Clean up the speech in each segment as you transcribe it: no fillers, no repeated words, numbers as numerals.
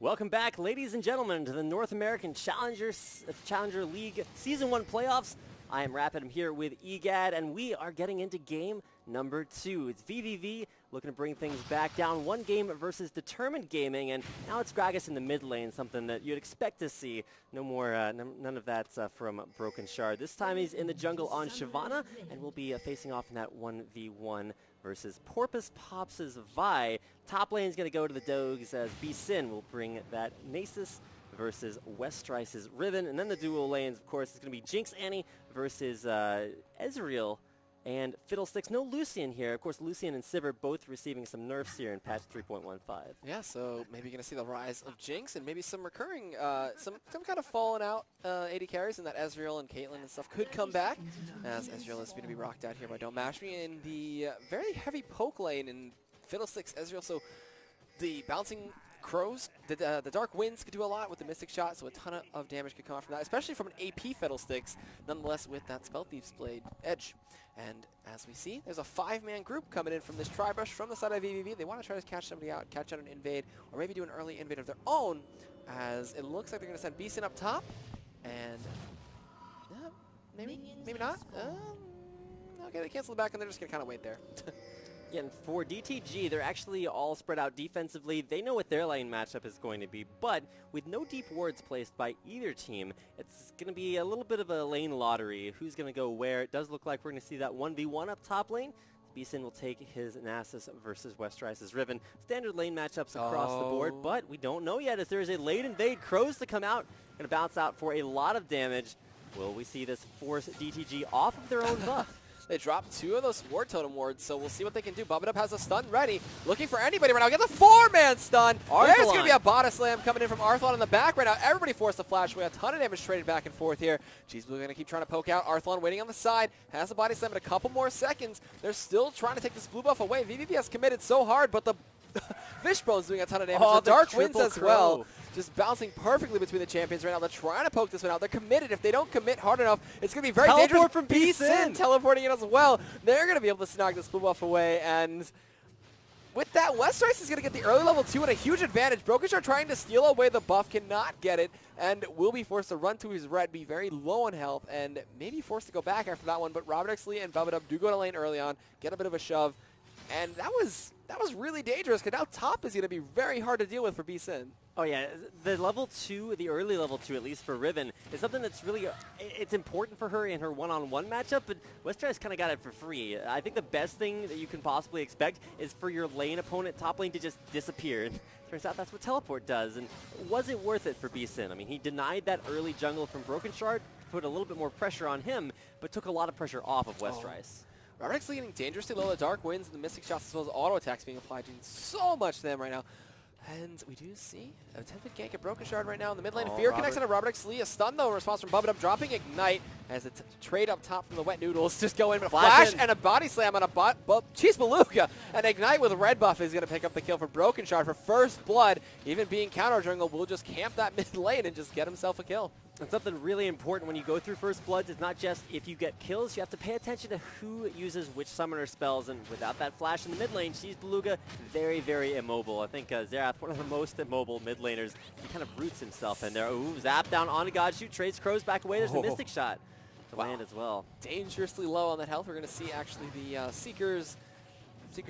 Welcome back, ladies and gentlemen, to the North American Challenger League Season 1 playoffs. I am Rapid. I'm here with EGAD, and we are getting into game number 2. It's vVv looking to bring things back down. One game versus Determined Gaming, and now it's Gragas in the mid lane, something that you'd expect to see. No more, none of that from Broken Shard. This time he's in the jungle on Shyvana, and we'll be facing off in that 1v1 versus Porpoise Pops' Vi. Top lane is going to go to the Dogs as vSyn will bring that NACL versus Westrice's Riven. And then the dual lanes, of course, is going to be Jinx Annie versus Ezreal and Fiddlesticks. No Lucian here. Of course, Lucian and Sivir both receiving some nerfs here in patch 3.15. Yeah, so maybe you're going to see the rise of Jinx and maybe some recurring, some kind of fallen out AD carries, and that Ezreal and Caitlyn and stuff could come back, as Ezreal is going to be rocked out here by Don't Mash Me in the very heavy poke lane in Fiddlesticks Ezreal. So the bouncing crows, the dark winds could do a lot with the Mystic Shot, so a ton of damage could come out from that, especially from an AP Fiddlesticks, nonetheless with that Spell Thief's Blade edge. And as we see, there's a 5-man group coming in from this Tri-Brush from the side of vVv. They want to try to catch somebody out, catch out an invade, or maybe do an early invade of their own, as it looks like they're going to send vSyn up top, and maybe not. Okay, they cancel the back, and they're just going to kind of wait there. Yeah, and for DTG, they're actually all spread out defensively. They know what their lane matchup is going to be, but with no deep wards placed by either team, it's going to be a little bit of a lane lottery. Who's going to go where? It does look like we're going to see that 1v1 up top lane. vSyn will take his NACL versus Westrice's Riven. Standard lane matchups across the board, but we don't know yet as there is a late invade. Crows to come out, going to bounce out for a lot of damage. Will we see this force DTG off of their own buff? They dropped 2 of those Ward Totem wards, so we'll see what they can do. Bubba has a stun ready, looking for anybody right now. Get the 4-man stun. There's going to be a body slam coming in from Arthlon in the back right now. Everybody forced to flash away. A ton of damage traded back and forth here. Cheese Blue going to keep trying to poke out. Arthlon waiting on the side. Has the body slam in a couple more seconds. They're still trying to take this blue buff away. vVv has committed so hard, but the Fishbone's doing a ton of damage. The Dark Winds as well. Just bouncing perfectly between the champions right now. They're trying to poke this one out. They're committed. If they don't commit hard enough, it's going to be very dangerous. From vSyn teleporting in as well. They're going to be able to snag this blue buff away. And with that, Westrice is going to get the early level 2 and a huge advantage. Broken Shard trying to steal away the buff, cannot get it, and will be forced to run to his red, be very low on health, and maybe forced to go back after that one. But Robert Xlee and Bubba do go to lane early on, get a bit of a shove. And that was really dangerous, because now top is going to be very hard to deal with for vSyn. Oh yeah, the level 2, the early level 2 at least for Riven, is something that's really, it's important for her in her one-on-one matchup, but Westrice kind of got it for free. I think the best thing that you can possibly expect is for your lane opponent, top lane, to just disappear. And turns out that's what Teleport does, and was it worth it for vSyn? I mean, he denied that early jungle from Broken Shard, put a little bit more pressure on him, but took a lot of pressure off of Westrice. Robert Xlee getting dangerously low. The Dark Winds and the Mystic Shots as well as auto attacks being applied, doing so much to them right now. And we do see an attempted gank at Broken Shard right now in the mid lane. Fear connects into Robert Xlee. A stun though in response from Bubba dropping Ignite as the trade up top from the Wet Noodles just go in. But a flash and a body slam on a Cheese Beluga. And Ignite with red buff is going to pick up the kill for Broken Shard for first blood. Even being counter jungle will just camp that mid lane and just get himself a kill. And something really important when you go through First Bloods is not just if you get kills, you have to pay attention to who uses which summoner spells, and without that flash in the mid lane, Cheese Beluga very, very immobile. I think Xerath, one of the most immobile mid laners, he kind of roots himself in there. Ooh, zap down on a God Shoot, trades Crows back away. There's the Mystic Shot to land as well. Dangerously low on that health. We're going to see actually the Seeker's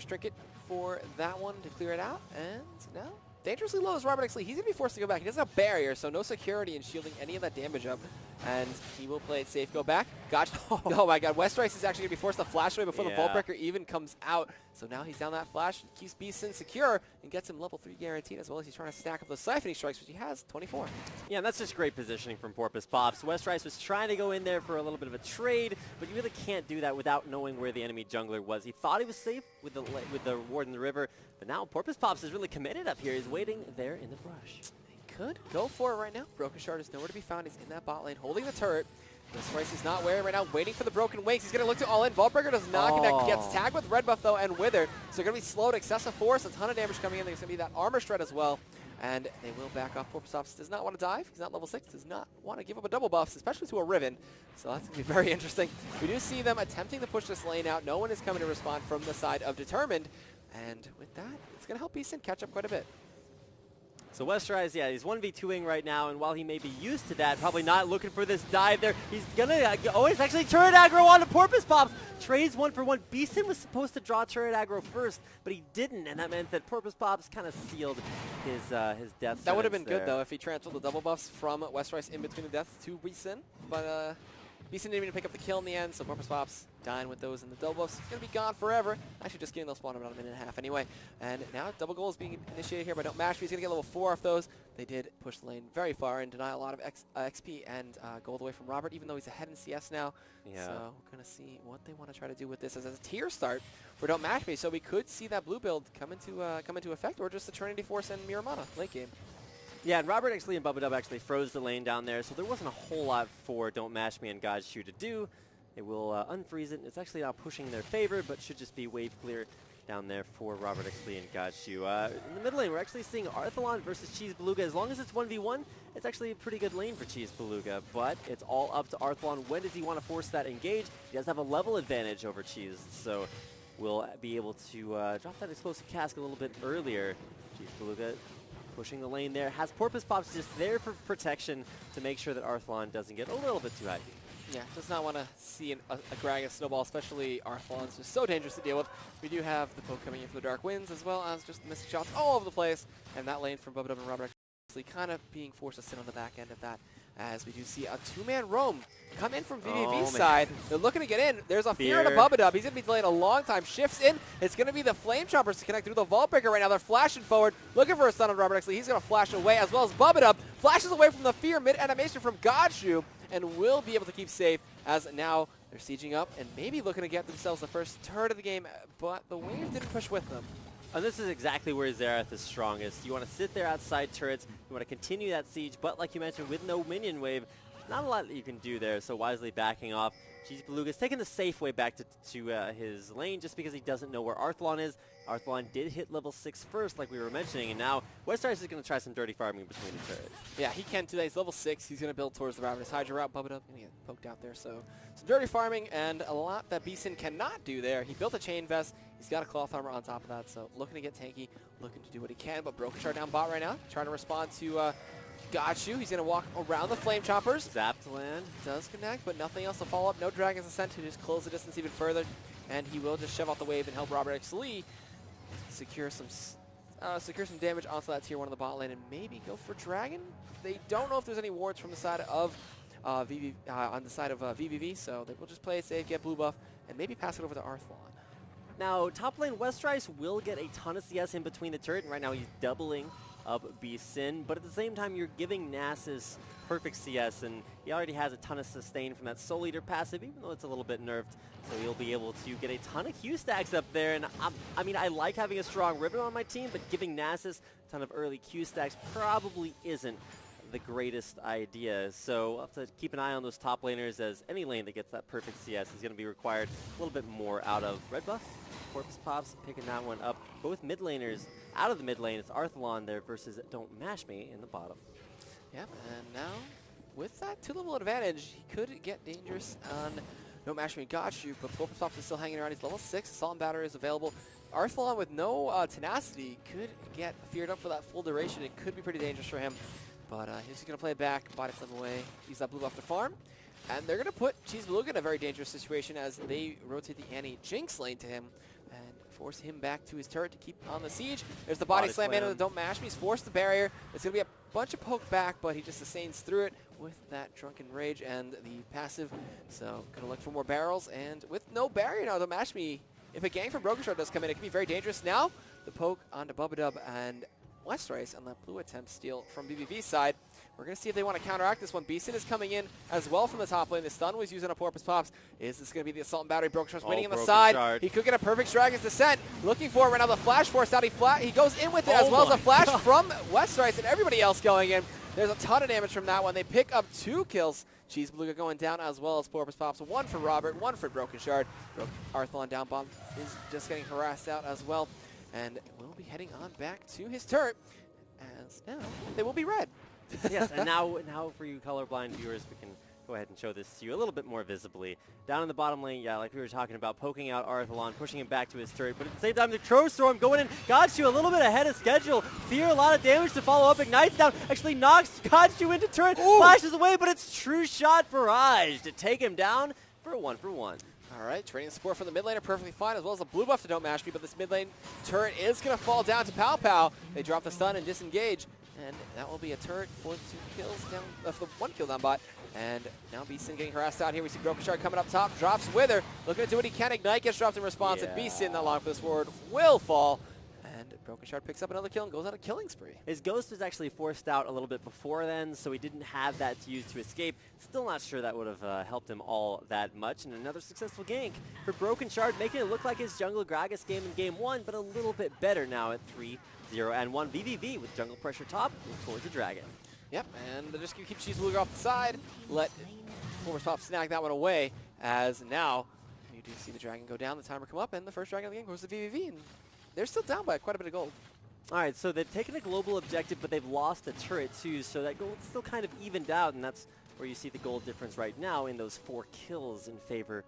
Trinket for that one to clear it out, and now dangerously low is Robert Xlee. He's going to be forced to go back. He doesn't have barrier, so no security in shielding any of that damage up. And he will play it safe. Go back. Gotcha. Oh my god. Westrice is actually going to be forced to flash away before the Vault Breaker even comes out. So now he's down that flash, keeps vSyn secure, and gets him level 3 guaranteed, as well as he's trying to stack up those Siphoning Strikes, which he has 24. Yeah, and that's just great positioning from Porpoise Pops. Westrice was trying to go in there for a little bit of a trade, but you really can't do that without knowing where the enemy jungler was. He thought he was safe with the ward in the river, but now Porpoise Pops is really committed up here. He's waiting there in the brush. Could go for it right now. Broken Shard is nowhere to be found. He's in that bot lane holding the turret. Westrice is not wearing right now, waiting for the broken wings. He's going to look to all in. Vault Breaker does not connect. Gets tagged with red buff though and Wither. So they're going to be slowed. Excessive force, a ton of damage coming in. There's going to be that armor shred as well. And they will back off. Porpoise Pops does not want to dive. He's not level 6. Does not want to give up a double buff, especially to a Riven. So that's going to be very interesting. We do see them attempting to push this lane out. No one is coming to respond from the side of Determined. And with that, it's going to help vSyn catch up quite a bit. So Westerize, yeah, he's 1v2ing right now, and while he may be used to that, probably not looking for this dive there, he's gonna, oh, it's actually turret aggro on the Porpoise Pops. Trades 1-for-1. Beeson was supposed to draw turret aggro first, but he didn't, and that meant that Porpoise Pops kind of sealed his death. That would have been good, though, if he transferred the double buffs from Westerize in between the deaths to Beeson, but Beeson didn't even pick up the kill in the end, so Porpoise Pops dying with those in the double buffs. It's going to be gone forever. Actually, just getting those spawned in about a minute and a half anyway. And now double goal is being initiated here by Don't Mash Me. He's going to get level 4 off those. They did push the lane very far and deny a lot of XP and gold away from Robert, even though he's ahead in CS now. Yeah. So we're going to see what they want to try to do with this as a tier start for Don't Mash Me. So we could see that blue build come into effect, or just the Trinity Force and Miramana late game. Yeah, and Robert actually and Bubba actually froze the lane down there, so there wasn't a whole lot for Don't Mash Me and God's Shoe to do. It will unfreeze it. It's actually not pushing in their favor, but should just be wave clear down there for Robert Exley and God's Shoe. In the mid lane, we're actually seeing Arthalon versus Cheese Beluga. As long as it's 1v1, it's actually a pretty good lane for Cheese Beluga, but it's all up to Arthalon. When does he want to force that engage? He does have a level advantage over Cheese, so we'll be able to drop that explosive cask a little bit earlier. Cheese Beluga pushing the lane there, has Porpoise Pops just there for protection to make sure that Arthalon doesn't get a little bit too high. Yeah, does not want to see a Gragas snowball, especially Arthalon's just so dangerous to deal with. We do have the poke coming in for the Dark Winds, as well as just missing shots all over the place, and that lane from Bubba and Robert actually kind of being forced to sit on the back end of that, as we do see a two-man roam come in from vVv's side. They're looking to get in. There's a fear to Bubba. He's going to be delayed a long time. Shifts in. It's going to be the Flame Choppers to connect through the Vault Breaker right now. They're flashing forward, looking for a stun on Robert Exley. He's going to flash away, as well as Bubba flashes away from the fear mid-animation from Godshoe, and will be able to keep safe, as now they're sieging up and maybe looking to get themselves the first turret of the game, but the wave didn't push with them. And this is exactly where Xerath is strongest. You want to sit there outside turrets, you want to continue that siege, but like you mentioned, with no minion wave, not a lot that you can do there, so wisely backing off. Cheese Beluga's taking the safe way back to his lane just because he doesn't know where Arthalon is. Arthalon did hit level 6 first, like we were mentioning, and now Westerize is going to try some dirty farming between the turrets. Yeah, he can today. He's level 6. He's going to build towards the Ravenous Hydra route. Bubba going to get poked out there, so some dirty farming and a lot that Beeson cannot do there. He built a chain vest. He's got a cloth armor on top of that, so looking to get tanky, looking to do what he can, but Broken Shard down bot right now, trying to respond to Godshoe. He's going to walk around the Flame Choppers. Zap to land. Does connect, but nothing else to follow up. No Dragon's Ascent to just close the distance even further, and he will just shove out the wave and help Robert X. Lee secure some damage onto that tier 1 of the bot lane and maybe go for Dragon. They don't know if there's any wards from the side of vVv, so they will just play it safe, get blue buff, and maybe pass it over to Arthalon. Now, top lane Westerize will get a ton of CS in between the turret, and right now he's doubling up Beeson, but at the same time you're giving Nasus perfect CS, and he already has a ton of sustain from that Soul Eater passive, even though it's a little bit nerfed, so he'll be able to get a ton of Q stacks up there, and I mean, I like having a strong Ribbon on my team, but giving Nasus a ton of early Q stacks probably isn't the greatest idea, so we'll have to keep an eye on those top laners, as any lane that gets that perfect CS is going to be required a little bit more out of red buff. Porpoise Pops picking that one up. Both mid laners out of the mid lane. It's Arthalon there versus Don't Mash Me in the bottom. Yep, and now with that 2-level advantage, he could get dangerous on Don't Mash Me Godshoe, but Porpoise Pops is still hanging around. He's level 6. Assault and Battery is available. Arthalon with no tenacity could get feared up for that full duration. It could be pretty dangerous for him, but he's just going to play it back, body slam away, use that blue buff to farm. And they're going to put Cheese Beluga in a very dangerous situation as they rotate the Annie-Jinx lane to him and force him back to his turret to keep on the siege. There's the body slam into the Don't Mash Me. He's forced the barrier. It's going to be a bunch of poke back, but he just sustains through it with that Drunken Rage and the passive. So going to look for more barrels, and with no barrier now, Don't Mash Me, if a gang from Broken Shard does come in, it can be very dangerous. Now the poke onto Bubba and Westerize on that blue attempt steal from vVv's side. We're going to see if they want to counteract this one. Beeson is coming in as well from the top lane. The stun was used on a Porpoise Pops. Is this going to be the Assault and Battery? Broken Shard's waiting on the side. Shard. He could get a perfect Dragon's Descent. Looking for it right now. The Flash Force out. He goes in with it, as well as a Flash from Westerize and everybody else going in. There's a ton of damage from that one. They pick up 2 kills. Cheese Beluga going down, as well as Porpoise Pops. 1 for Robert, 1 for Broken Shard. Arthalon down bomb is just getting harassed out as well. And will be heading on back to his turret, as now they will be red. Yes, and now for you colorblind viewers, we can go ahead and show this to you a little bit more visibly. Down in the bottom lane, yeah, like we were talking about, poking out Arthalon, pushing him back to his turret, but at the same time, the Crow Storm going in, Godshu a little bit ahead of schedule. Fear a lot of damage to follow up, ignites down, actually knocks Godshu into turret, flashes away, but it's True Shot Barrage to take him down for a 1-for-1. All right, trading support from the mid laner perfectly fine, as well as a blue buff to Don't Mash Me, but this mid lane turret is going to fall down to Pow Pow. They drop the stun and disengage, and that will be a turret for the 2 kills down, for the 1 kill down bot. And now Beeson getting harassed out here. We see Broken Shard coming up top, drops Wither, looking to do what he can. Ignite gets dropped in response, and Beeson, not long for this ward, will fall. And Broken Shard picks up another kill and goes on a killing spree. His Ghost was actually forced out a little bit before then, so he didn't have that to use to escape. Still not sure that would have helped him all that much. And another successful gank for Broken Shard, making it look like his Jungle Gragas game in Game 1, but a little bit better now at 3-0-1. vVv with jungle pressure top, move towards the dragon. Yep, and they're just going to keep Cheese Beluga off the side, let Former Top snag that one away, as now you do see the dragon go down, the timer come up, and the first dragon of the game goes to vVv, and they're still down by quite a bit of gold. All right, so they've taken a global objective, but they've lost a turret too, so that gold's still kind of evened out, and that's where you see the gold difference right now in those 4 kills in favor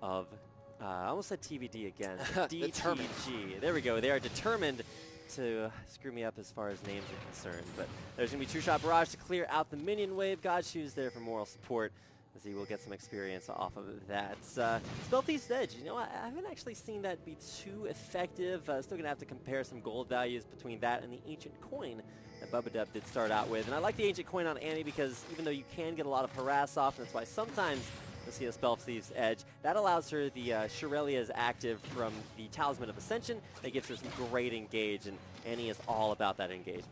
of, I almost said TBD again, DTG. There we go, they are determined to screw me up as far as names are concerned, but there's going to be True Shot Barrage to clear out the minion wave. Godshu's there for moral support, as he will get some experience off of that. Spell Thief's Edge, you know, I haven't actually seen that be too effective. Still going to have to compare some gold values between that and the Ancient Coin that Bubba did start out with. And I like the Ancient Coin on Annie because even though you can get a lot of harass off, and that's why sometimes you'll see a Spell Thief's Edge, that allows her the Shirelia's active from the Talisman of Ascension. That gives her some great engage, and Annie is all about that engagement.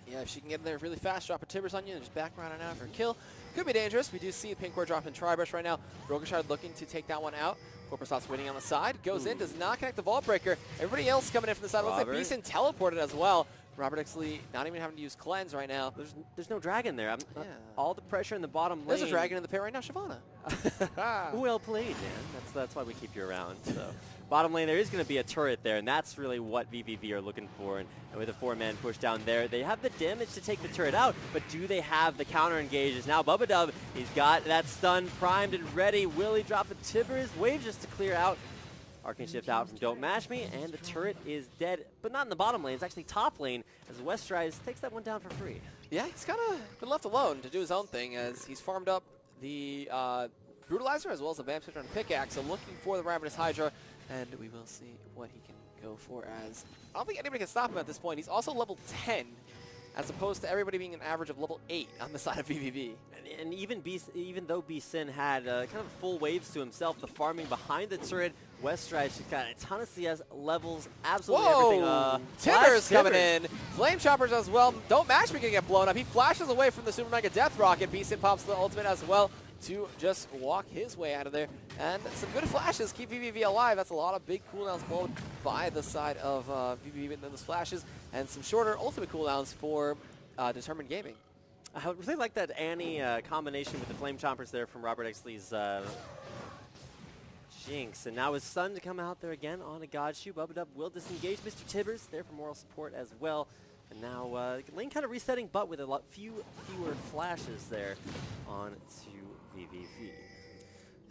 Yeah, if she can get in there really fast, drop her Tibbers on you, and just back around and out for a kill. Could be dangerous. We do see Pink Ward dropping Tri-Brush right now. Broken Shard looking to take that one out. Corpusat's waiting on the side. Goes in, does not connect the Vault Breaker. Everybody else coming in from the side. Looks like Beeson teleported as well. Robert Exley not even having to use Cleanse right now. There's no dragon there. All the pressure in the bottom lane. There's a dragon in the pit right now, Shyvana. Well played, man. That's why we keep you around. So, bottom lane, there is going to be a turret there, and that's really what vVv are looking for. And with a 4-man push down there, they have the damage to take the turret out, but do they have the counter engages? Now Bubba Dub, he's got that stun primed and ready. Will he drop the Tibbers? Wave just to clear out. Arcane Shift out from Don't Mash Me, and the turret is dead, but not in the bottom lane. It's actually top lane, as Westrise takes that one down for free. Yeah, he's kind of been left alone to do his own thing, as he's farmed up the Brutalizer as well as the Vamp Scepter and Pickaxe, so looking for the Ravenous Hydra, and we will see what he can go for, as I don't think anybody can stop him at this point. He's also level 10, as opposed to everybody being an average of level 8 on the side of vVv. And even though B-Sin had kind of full waves to himself, the farming behind the turret, Westrise just got a ton of CS levels, absolutely everything. Tibbers coming in. Flame Choppers as well. Don't Mash Me can get blown up. He flashes away from the Super Mega Death Rocket. B-Sin pops the ultimate as well to just walk his way out of there. And some good flashes keep vVv alive. That's a lot of big cooldowns blown by the side of vVv, and then those flashes, and some shorter ultimate cooldowns for Determined Gaming. I really like that Annie combination with the Flame Chompers there from Robert Exley's Jinx. And now his son to come out there again on a Godshu. Bubba Dub will disengage Mr. Tibbers there for moral support as well. And now lane kind of resetting, but with a fewer flashes there on to vVv.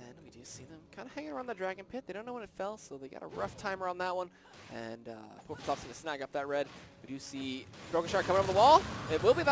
And we do see them kind of hanging around the Dragon Pit. They don't know when it fell, so they got a rough timer on that one. And Corpusat's going to snag up that red. We do see Broken Shard coming over the wall. It will be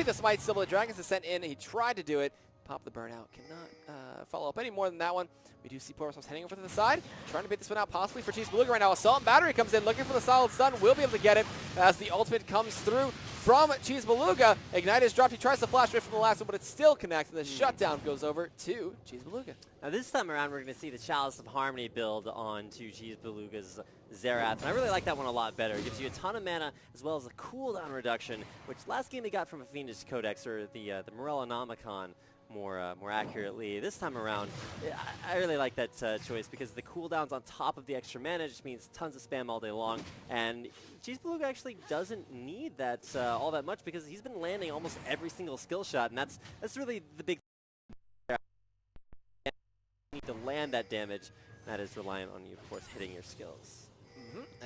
the Smite Symbol. The Dragons is sent in. He tried to do it. Pop the burnout. Cannot follow up any more than that one. We do see Corpusat's heading over to the side. Trying to beat this one out possibly for Cheese Beluga right now. Assault and Battery comes in looking for the solid stun. Will be able to get it as the ultimate comes through from Cheese Beluga. Ignite is dropped. He tries to flash away from the last one, but it still connects. And the shutdown goes over to Cheese Beluga. Now this time around, we're going to see the Chalice of Harmony build onto Cheese Beluga's Xerath, and I really like that one a lot better. It gives you a ton of mana as well as a cooldown reduction, which last game he got from a Fiendish Codex, or the Morellonomicon more accurately. This time around, I really like that choice because the cooldowns on top of the extra mana just means tons of spam all day long, and Cheese Beluga actually doesn't need that all that much because he's been landing almost every single skill shot, and that's really the big thing. You need to land that damage. That is reliant on you, of course, hitting your skills.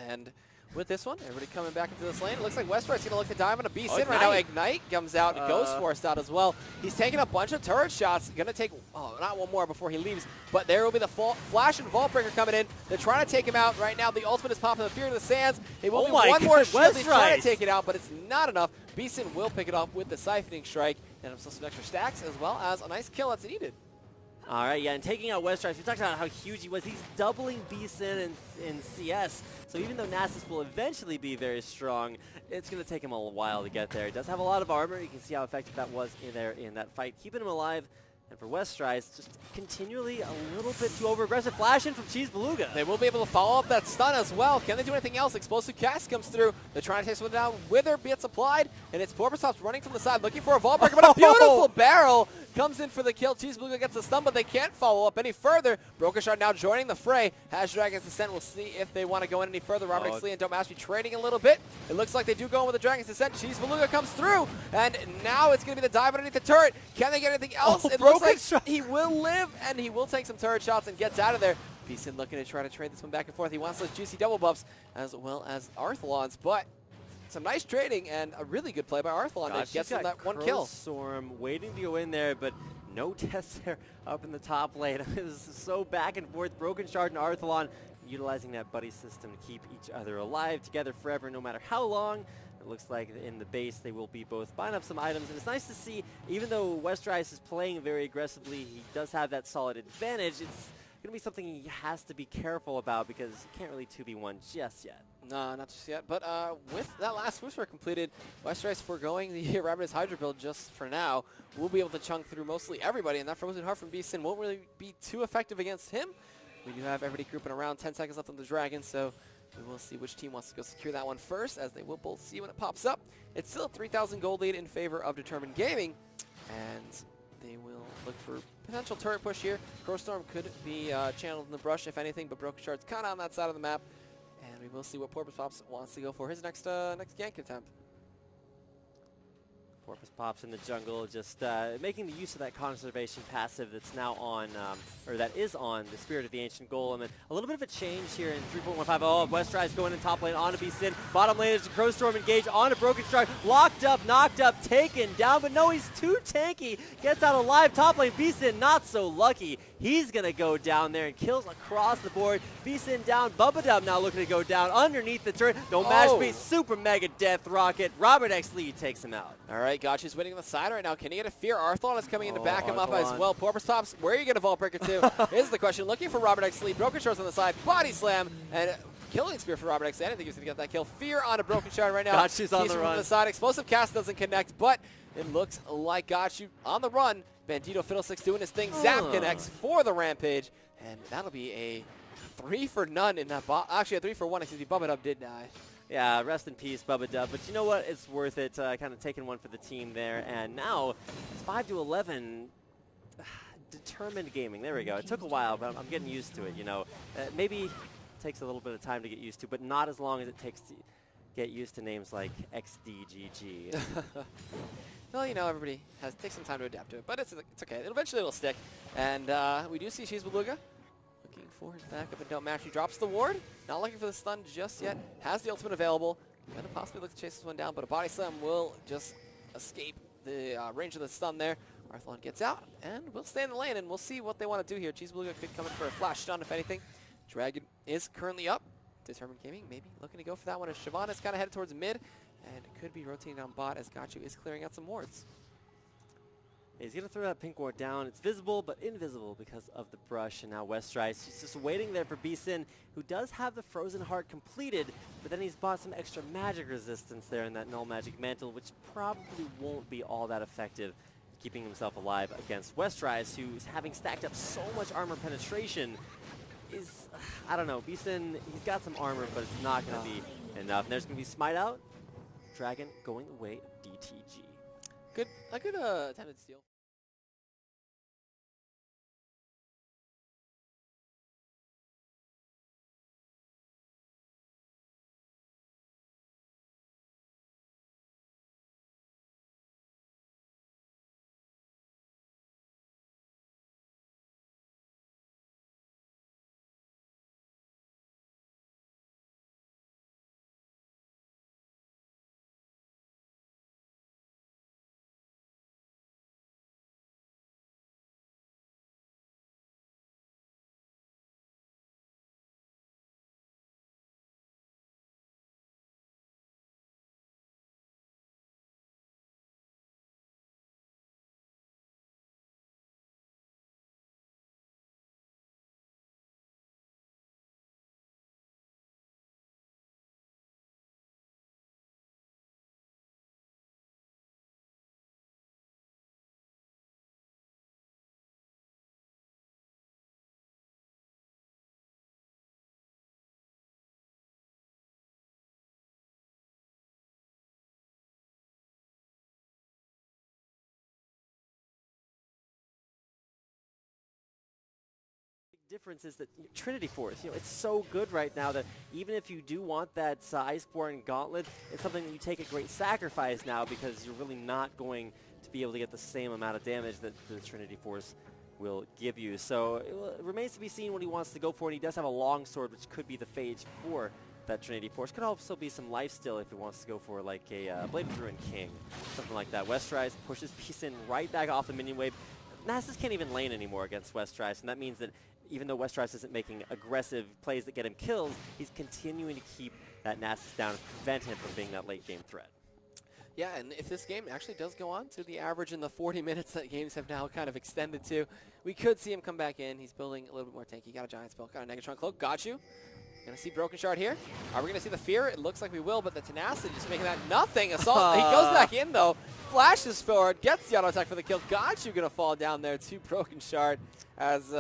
And with this one. Everybody coming back into this lane. It looks like Westright's going to look to dive on a B-Sin right Ignite. now. Ignite comes out. Ghost Force out as well. He's taking a bunch of turret shots. Going to take, not one more before he leaves, but there will be the Flash and Vault Breaker coming in. They're trying to take him out right now. The ultimate is popping the Fear of the Sands. It will be one more shield. He's trying to take it out, but it's not enough. B-Sin will pick it up with the Siphoning Strike, and also some extra stacks, as well as a nice kill that's needed. All right, yeah, and taking out Westrice, we talked about how huge he was. He's doubling B-Sin in CS, so even though Nasus will eventually be very strong, it's going to take him a while to get there. He does have a lot of armor. You can see how effective that was in that fight, keeping him alive. And for Westrice, just continually a little bit too over-aggressive. Flash in from Cheese Beluga. They will be able to follow up that stun as well. Can they do anything else? Explosive Cast comes through. They're trying to take someone down. Wither gets applied, and it's Porpoisops running from the side looking for a Vault Breaker, but a beautiful barrel comes in for the kill. Cheese Beluga gets the stun, but they can't follow up any further. Broken Shard now joining the fray. Has Dragon's Descent. We'll see if they want to go in any further. Robert X. Lee and Domash trading a little bit. It looks like they do go in with the Dragon's Descent. Cheese Beluga comes through, and now it's going to be the dive underneath the turret. Can they get anything else? It looks like he will live, and he will take some turret shots and gets out of there. B-Sin looking to try to trade this one back and forth. He wants those juicy double buffs as well as Arthalons, but some nice trading and a really good play by Arthalon that gets him that one kill. Storm waiting to go in there, but no test there up in the top lane. It was so back and forth. Broken Shard and Arthalon utilizing that buddy system to keep each other alive together forever, no matter how long. It looks like in the base they will be both buying up some items, and it's nice to see, even though Westrice is playing very aggressively, he does have that solid advantage. It's going to be something he has to be careful about because you can't really 2v1 just yet. No, not just yet. But with that last Whisper completed, Westrice foregoing the Rabidus Hydra build just for now. We'll be able to chunk through mostly everybody, and that Frozen Heart from B-Sin won't really be too effective against him. We do have everybody grouping around. 10 seconds left on the Dragon, so we will see which team wants to go secure that one first, as they will both see when it pops up. It's still a 3,000 gold lead in favor of Determined Gaming, and they will look for potential turret push here. Crowstorm could be channeled in the brush, if anything, but Broken Shard's kind of on that side of the map, and we will see what Porpoisops wants to go for his next gank attempt. Porpoisops in the jungle, just making the use of that conservation passive that's now on, or that is on the Spirit of the Ancient Golem. And a little bit of a change here in 3.15. Oh, Westrice going in top lane onto B-Sin. Bottom lane is the Crowstorm engage onto Broken Shard. Locked up, knocked up, taken down, but no, he's too tanky. Gets out alive. Top lane, B-Sin not so lucky. He's going to go down there and kills across the board. B-Sin down. Bubba Dub now looking to go down underneath the turret. Don't mash me. Super mega death rocket. Robert X. Lee takes him out. All right, Gotcha's winning on the side right now. Can he get a fear? Arthalon is coming in to back him up as well. Porpoisops, where are you going to Vault Breaker to? Is the question. Looking for Robert X. Lee. Broken Shard's on the side. Body slam. And killing spear for Robert X. Lee. I didn't think he was going to get that kill. Fear on a Broken Shard right now. Gotcha's on the run. From the side. Explosive Cast doesn't connect, but it looks like Gotcha on the run. Bandito Fiddlesticks doing his thing. Zap connects for the Rampage, and that'll be a 3 for none in that bot. Actually, a 3 for 1. Excuse me. Bubba Dub did die. Yeah, rest in peace, Bubba Dub. But you know what? It's worth it. Kind of taking one for the team there. And now it's 5-11. Determined Gaming. There we go. It took a while, but I'm getting used to it. You know, maybe it takes a little bit of time to get used to, but not as long as it takes to get used to names like XDGG. Well, you know, everybody takes some time to adapt to it, but it's okay. Eventually it'll stick. And we do see Cheese Beluga looking for his backup and don't match. He drops the ward. Not looking for the stun just yet. Has the ultimate available. Going to possibly look to chase this one down, but a body slam will just escape the range of the stun there. Arthalon gets out, and we'll stay in the lane, and we'll see what they want to do here. Cheese Beluga could come in for a flash stun, if anything. Dragon is currently up. Determined Gaming maybe looking to go for that one as Siobhan is kind of headed towards mid, and could be rotating down bot as Gotcha is clearing out some wards. He's going to throw that pink ward down. It's visible, but invisible because of the brush. And now Westrice, he's just waiting there for B-Sin, who does have the Frozen Heart completed, but then he's bought some extra magic resistance there in that Null Magic Mantle, which probably won't be all that effective keeping himself alive against Westrice, who's having stacked up so much armor penetration. I don't know, B-Sin, he's got some armor, but it's not going to be enough. And there's going to be Smite out. Dragon going the way of DTG. A good attempted steal. difference is that Trinity Force, it's so good right now that even if you do want that Iceborne Gauntlet, it's something that you take a great sacrifice now because you're really not going to be able to get the same amount of damage that the Trinity Force will give you. So it remains to be seen what he wants to go for, and he does have a longsword, which could be the phage for that Trinity Force. Could also be some lifesteal if he wants to go for like a Blade of Ruin King, something like that. Westrise pushes Beeson right back off the minion wave. Nasus can't even lane anymore against Westrise, and that means that even though Westrise isn't making aggressive plays that get him kills, he's continuing to keep that Nasus down and prevent him from being that late game threat. Yeah, and if this game actually does go on to the average in the 40 minutes that games have now kind of extended to, we could see him come back in. He's building a little bit more tanky. Got a Giant Spell, got a Negatron Cloak, got you. Gonna see Broken Shard here. Are we gonna see the Fear? It looks like we will, but the Tenacity just making that nothing. Assault, he goes back in though, flashes forward, gets the auto attack for the kill. Got you, gonna fall down there to Broken Shard as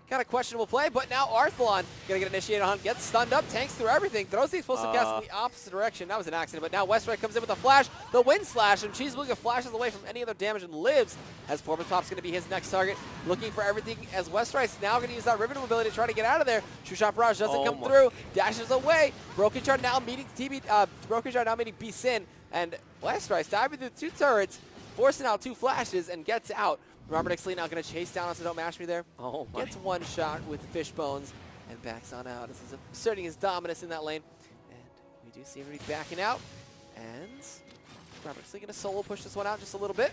kind of questionable play, but now Arthalon gonna get initiated on, gets stunned up, tanks through everything, throws the explosive gas in the opposite direction. That was an accident, but now Westray comes in with a flash, the Wind Slash, and Cheeseblooga flashes away from any other damage and lives, as Porpoise Pop's gonna be his next target, looking for everything, as Westray's now gonna use that Riveting ability to try to get out of there. True Shot Barrage doesn't come through, dashes away, Broken Shard now meeting B-Sin, and Westray's diving through 2 turrets, forcing out 2 flashes, and gets out. Robert Exley now going to chase down us, so don't mash me there. Oh my. Gets 1 shot with the fish bones and backs on out. This is asserting his dominance in that lane. And we do see everybody backing out. And Robert Exley going to solo push this one out just a little bit.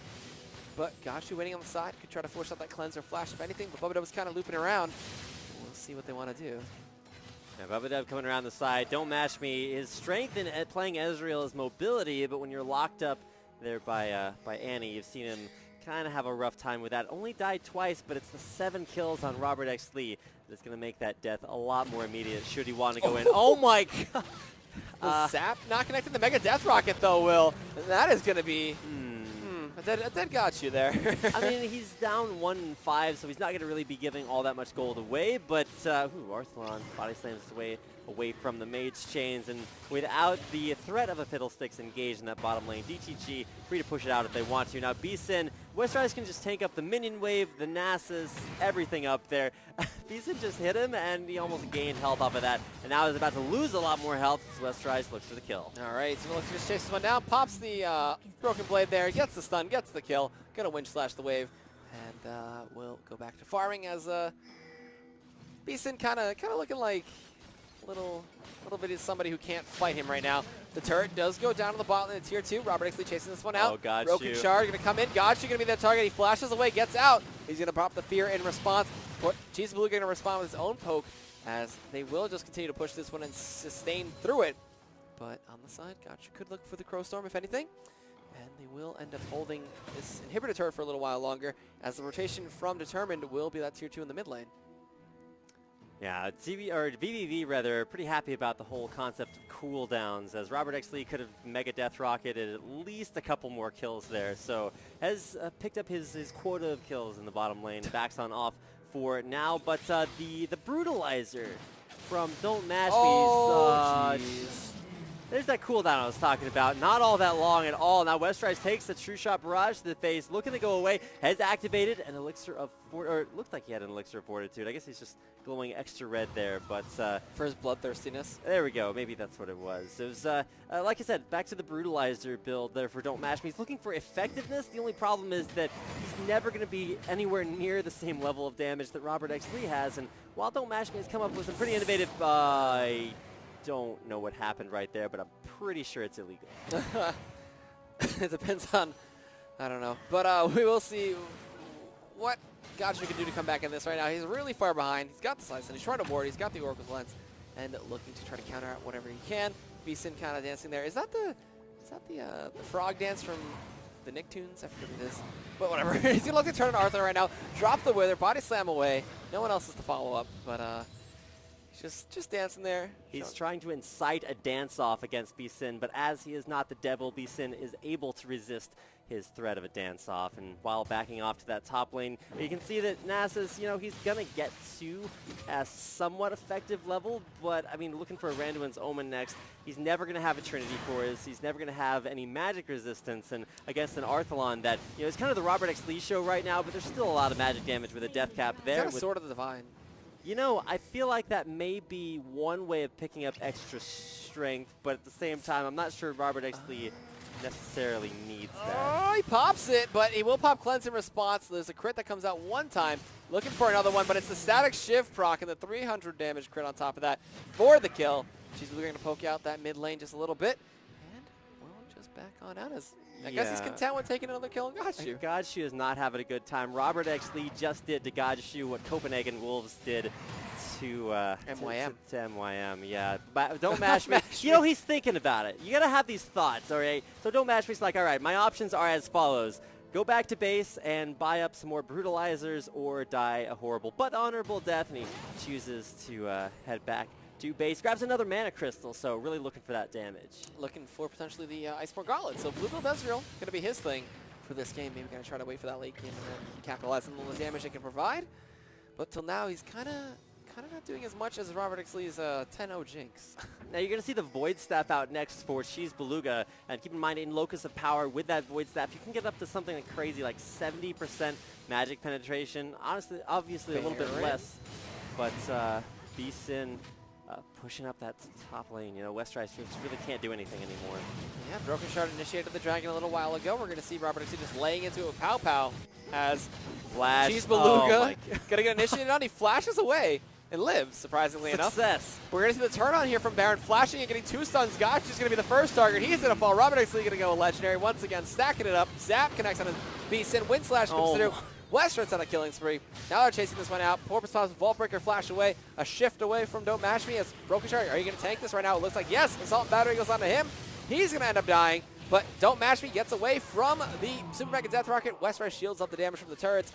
But Gachu waiting on the side. Could try to force out that cleanse or flash if anything. But Bubba Dub was kind of looping around. We'll see what they want to do. Yeah, Bubba Dub coming around the side. Don't mash me. His strength in playing Ezreal is mobility, but when you're locked up there by Annie, you've seen him kind of have a rough time with that. Only died twice, but it's the 7 kills on Robert X. Lee that's going to make that death a lot more immediate should he want to go in. Oh my god! The Sap not connected the Mega Death Rocket though, Will. And that is going to be... a dead got you there. I mean, he's down 1-5, so he's not going to really be giving all that much gold away, but Arthalon body slams his way away from the mage chains, and without the threat of a Fiddlesticks engaged in that bottom lane, DTG free to push it out if they want to. Now Beeson, Westrise can just tank up the minion wave, the Nasus, everything up there. Beeson just hit him, and he almost gained health off of that, and now he's about to lose a lot more health as Westrise looks for the kill. All right, so let's just chase this one down, pops the Broken Blade there, gets the stun, gets the kill, gonna Wind Slash the wave, and we'll go back to farming as Beeson kind of looking like little bit of somebody who can't fight him right now. The turret does go down to the bot lane in tier 2. Robert Exley chasing this one out. Oh, Gachu. Broken Shard going to come in. Gachu going to be that target. He flashes away, gets out. He's going to pop the Fear in response. Cheeseblooga going to respond with his own poke as they will just continue to push this one and sustain through it. But on the side, Gachu could look for the Crow Storm if anything. And they will end up holding this inhibitor turret for a little while longer as the rotation from Determined will be that tier 2 in the mid lane. Yeah, vVv rather pretty happy about the whole concept of cooldowns, as Robert X. Lee could have Mega Death Rocketed at least a couple more kills there, so has picked up his quota of kills in the bottom lane, backs on off for now, but the Brutalizer from Don't Mash Me, there's that cooldown I was talking about. Not all that long at all. Now Westrise takes the True Shot Barrage to the face, looking to go away, has activated an Elixir of or it looked like he had an Elixir of Fortitude. I guess he's just glowing extra red there, but for his bloodthirstiness. There we go. Maybe that's what it was. It was like I said, back to the Brutalizer build there for Don't Mash Me. He's looking for effectiveness. The only problem is that he's never going to be anywhere near the same level of damage that Robert X. Lee has. And while Don't Mash Me has come up with some pretty innovative don't know what happened right there, but I'm pretty sure it's illegal. It depends on, I don't know. But we will see what Gachu can do to come back in this right now. He's really far behind. He's got the slice, and he's trying to ward. He's got the Oracle's Lens, and looking to try to counter out whatever he can. Beeson kind of dancing there. Is that the frog dance from the Nicktoons? I forget what it is. But whatever. He's going to look to turn on Arthur right now. Drop the Wither, body slam away. No one else is to follow up, but just dancing there. He's trying to incite a dance-off against Beeson, but as he is not the devil, Beeson is able to resist his threat of a dance-off. And while backing off to that top lane, you can see that Nasus, he's going to get to a somewhat effective level, but, I mean, looking for a Randuin's Omen next, he's never going to have a Trinity Force. He's never going to have any magic resistance, and against an Arthalon that, is kind of the Robert X. Lee show right now, but there's still a lot of magic damage with a death cap there. He's got a Sword of the Divine. You know, I feel like that may be one way of picking up extra strength, but at the same time, I'm not sure Robert actually necessarily needs that. Oh, he pops it, but he will pop Cleanse in response. There's a crit that comes out one time. Looking for another one, but it's the static shift proc and the 300 damage crit on top of that for the kill. She's really going to poke out that mid lane just a little bit. And we'll just back on out as I guess he's content with taking another kill on Godshu. Godshu is not having a good time. Robert actually just did to Godshu what Copenhagen Wolves did to MYM. To MYM, yeah. But don't mash me. You know, he's thinking about it. You got to have these thoughts, all right? So don't mash me. It's like, all right, my options are as follows. Go back to base and buy up some more brutalizers or die a horrible but honorable death. And he chooses to head back to base. Grabs another mana crystal, so really looking for that damage. Looking for potentially the Iceborne Gauntlet. So Blue Build Ezreal going to be his thing for this game. Maybe going to try to wait for that late game and then capitalize on all the damage they can provide. But till now, he's kind of not doing as much as Robert Ixley's 10-0 Jinx. Now you're going to see the Void Staff out next for Cheese Beluga. And keep in mind, in Locus of Power, with that Void Staff, you can get up to something like crazy, like 70% magic penetration. Honestly, obviously a little bit less. But B-Sin pushing up that top lane. You know, Westrise really can't do anything anymore. Yeah, Broken Shard initiated the Dragon a little while ago. We're going to see Robert Ixley just laying into it with Pow Pow as Flash. Cheese Beluga going to get initiated on. He flashes away and lives, surprisingly enough. We're going to see the turn on here from Baron, flashing and getting 2 stuns. Gotch is going to be the first target. He's going to fall. Robert Ixley going to go Legendary once again, stacking it up. Zap connects on his Beast, Wind Slash comes through. Westerns on a killing spree. Now they're chasing this one out. Porpoise Pops, Vault Breaker flash away. A shift away from Don't Mash Me as Broken Shard. Are you going to tank this right now? It looks like yes. Assault Battery goes on to him. He's going to end up dying. But Don't Mash Me gets away from the Super Mega Death Rocket. Westrise shields up the damage from the turrets.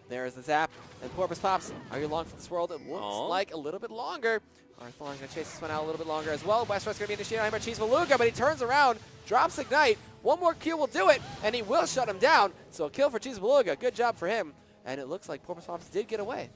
There's the zap. And Porpoise Pops, are you long for this world? It looks like a little bit longer. Arthlon's going to chase this one out a little bit longer as well. Westrise going to be initiated on him by Cheese Beluga, but he turns around, drops Ignite. One more Q will do it, and he will shut him down. So a kill for Cheese Beluga. Good job for him. And it looks like Porpoise Pops did get away.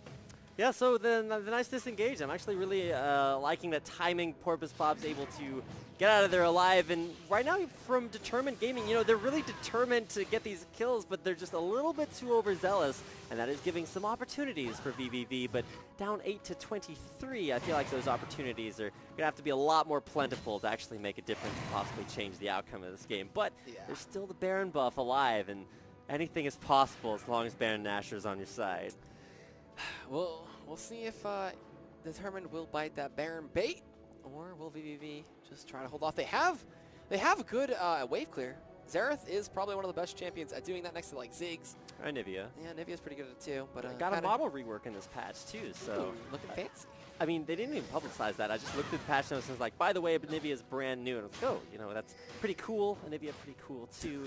Yeah, so the nice disengage. I'm actually really liking that timing. Porpoise Pops able to get out of there alive. And right now from Determined Gaming, you know, they're really determined to get these kills, but they're just a little bit too overzealous. And that is giving some opportunities for vVv. But down 8-23, I feel like those opportunities are going to have to be a lot more plentiful to actually make a difference and possibly change the outcome of this game. But there's still the Baron buff alive, and anything is possible as long as Baron Nashor's on your side. We'll see if Determined will bite that Baron bait, or will vVv just try to hold off. They have a good wave clear. Xerath is probably one of the best champions at doing that next to like Ziggs. Or Nivea. Yeah, Nivea's pretty good at it too. But got a model rework in this patch too, so looking fancy. I mean, they didn't even publicize that. I just looked at the patch notes and was like, by the way, Nivea's brand new. And I was like, oh, you know, that's pretty cool. And Nivea pretty cool too.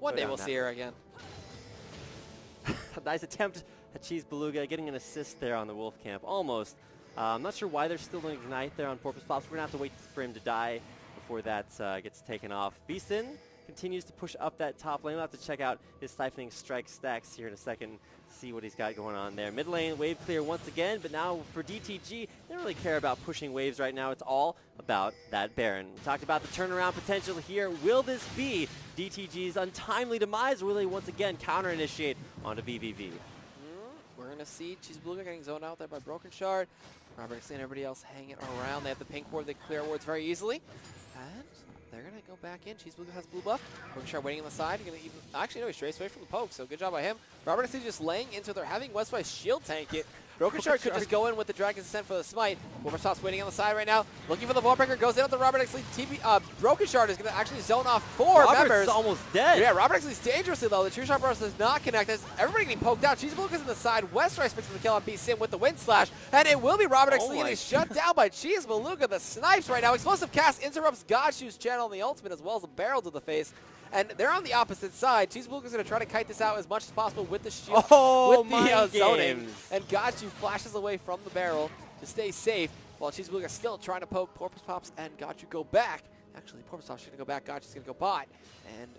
One day we'll see her again. Nice attempt at Cheese Beluga, getting an assist there on the Wolf Camp. Almost. I'm not sure why they're still doing Ignite there on Porpoise Pops. We're going to have to wait for him to die before that gets taken off. Beeson continues to push up that top lane. We'll have to check out his Siphoning Strike stacks here in a second, see what he's got going on there. Mid lane, wave clear once again, but now for DTG, they don't really care about pushing waves right now. It's all about that Baron. We talked about the turnaround potential here. Will this be DTG's untimely demise, or will they once again counter-initiate onto vVv? We're going to see Cheese Beluga getting zoned out there by Broken Shard. Robert Ixley and everybody else hanging around. They have the pink ward, they clear wards very easily. And they're going to go back in. Cheese Beluga has blue buff. Broken Shard waiting on the side. Actually, no, he strays away from the poke, so good job by him. Robert Ixley just laying into there, having Westwise shield tank it. Broken Shard could just go in with the Dragon's Descent for the smite. Wolverstops waiting on the side right now, looking for the Vault Breaker, goes in with the Robert Ixley. Broken Shard is going to actually zone off 4 members. Robert's almost dead. Yeah, Robert Ixley's dangerously low. The True Shot Burst does not connect. As everybody getting poked out. Cheese Beluga's in the side. Westrise picks up the kill on B-Sim with the Wind Slash. And it will be Robert Ixley getting shut down by Cheese Beluga. The snipes right now. Explosive Cast interrupts Godshu's channel on the ultimate as well as a barrel to the face. And they're on the opposite side. Cheese Beluga's going to try to kite this out as much as possible with the shield, with the zoning. And Godshu flashes away from the barrel to stay safe, while Cheese Beluga's still trying to poke. Porpoise Pops and Godshu go back. Actually, Porpoise Pops is going to go back. Godshu's going to go bot. And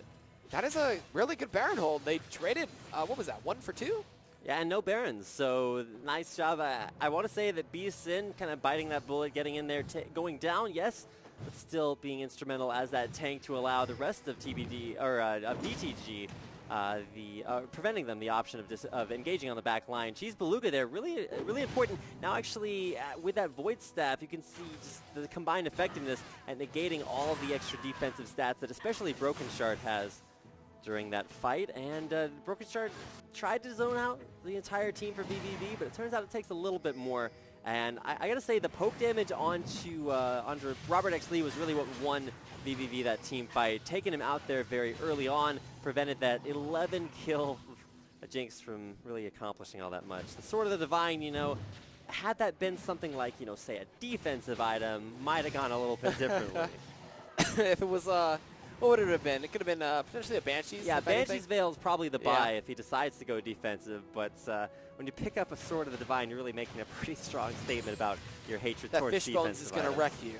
that is a really good Baron hold. They traded, what was that, 1 for 2? Yeah, and no Barons, so nice job. I want to say that B-Sin kind of biting that bullet, getting in there, going down, yes, but still being instrumental as that tank to allow the rest of TBD or of DTG preventing them the option of engaging on the back line. Cheese Beluga there, really important. Now actually with that Void Staff, you can see just the combined effectiveness and negating all of the extra defensive stats that especially Broken Shard has during that fight. And Broken Shard tried to zone out the entire team for vVv, but it turns out it takes a little bit more. And I gotta say, the poke damage onto Robert X. Lee was really what won vVv that team fight. Taking him out there very early on prevented that 11 kill Jinx from really accomplishing all that much. The Sword of the Divine, you know, had that been something like, you know, say a defensive item, might have gone a little bit differently. If it was, what would it have been? It could have been potentially a Banshee's. Yeah, Banshee's Veil is probably the buy if he decides to go defensive, but when you pick up a Sword of the Divine, you're really making a pretty strong statement about your hatred towards defensive items. That Fishbones is going to wreck you.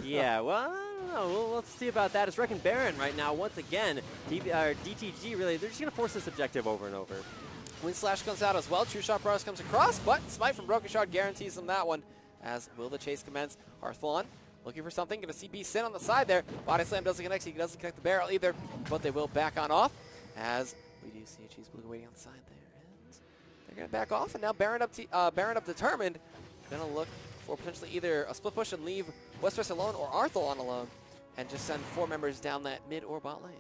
Yeah, well, I don't know. Well, let's see about that. It's Wrecking Baron right now. Once again, DTG really, they're just going to force this objective over and over. Wind Slash comes out as well. True Shot Barrage comes across, but Smite from Broken Shard guarantees them that one. As will the chase commence. Hearthfallen looking for something. Going to see B Sin on the side there. Body Slam doesn't connect. He doesn't connect the barrel either, but they will back on off. As we do see a Cheese Beluga waiting on the side there. And they're going to back off, and now Baron up determined. Going to look for potentially either a split push and leave Westeros alone or Arthalon alone, and just send 4 members down that mid or bot lane.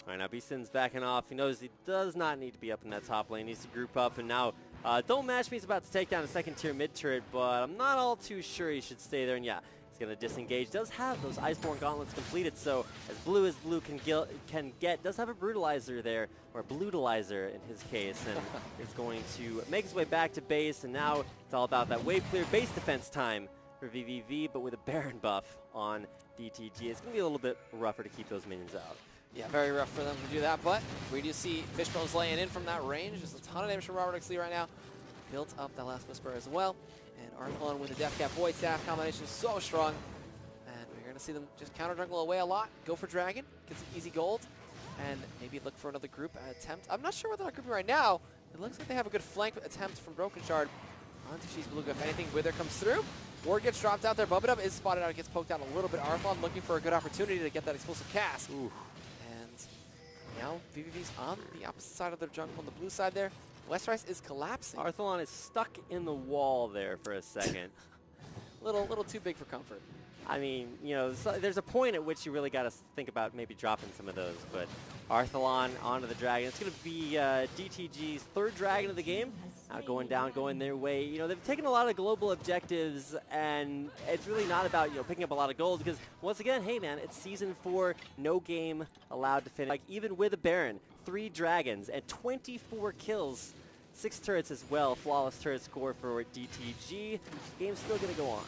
All right, now B-Sin's backing off. He knows he does not need to be up in that top lane. He needs to group up, and now Don't Match Me is about to take down a second-tier mid-turret, but I'm not all too sure he should stay there. And yeah, he's going to disengage. Does have those Iceborne Gauntlets completed, so as blue can get, does have a Brutalizer there, or a Blutalizer in his case, and is going to make his way back to base, and now it's all about that wave clear base defense time for vVv, but with a Baron buff on DTG. It's going to be a little bit rougher to keep those minions out. Yeah, very rough for them to do that, but we do see Fishbones laying in from that range. Just a ton of damage from Robert X. Lee right now. Built up that last Whisper as well. And Arthalon with the Death Cap Void Staff combination is so strong. And we're going to see them just counter jungle away a lot. Go for Dragon, get some easy gold, and maybe look for another group attempt. I'm not sure what they're grouping right now. It looks like they have a good flank attempt from Broken Shard onto Cheese Beluga. If anything, Wither comes through. Ward gets dropped out there. Bubbadub is spotted out. Gets poked out a little bit. Arthalon looking for a good opportunity to get that explosive cast. Ooh. Now vVv's on the opposite side of the jungle, on the blue side there. Westeros is collapsing. Arthalon is stuck in the wall there for a second. little too big for comfort. I mean, you know, there's a point at which you really got to think about maybe dropping some of those, but Arthalon onto the dragon. It's going to be DTG's 3rd dragon of the game. Going down, going their way. You know, they've taken a lot of global objectives, and it's really not about, you know, picking up a lot of gold, because once again, hey man, it's Season 4, no game allowed to finish. Like, even with a Baron, 3 dragons, and 24 kills, 6 turrets as well. Flawless turret score for DTG. Game's still going to go on.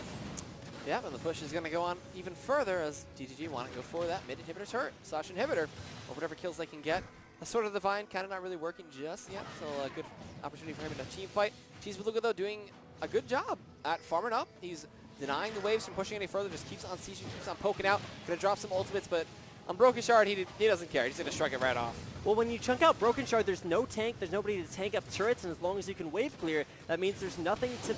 Yeah, and the push is going to go on even further as DTG want to go for that mid-inhibitor turret, slash inhibitor, or whatever kills they can get. The Sword of the Divine kind of not really working just yet, so a good opportunity for him in a team fight. Cheese Beluga, though, doing a good job at farming up. He's denying the waves from pushing any further, just keeps on sieging, keeps on poking out. Going to drop some ultimates, but on Broken Shard, he doesn't care. He's going to strike it right off. Well, when you chunk out Broken Shard, there's no tank, there's nobody to tank up turrets, and as long as you can wave clear, that means there's nothing to...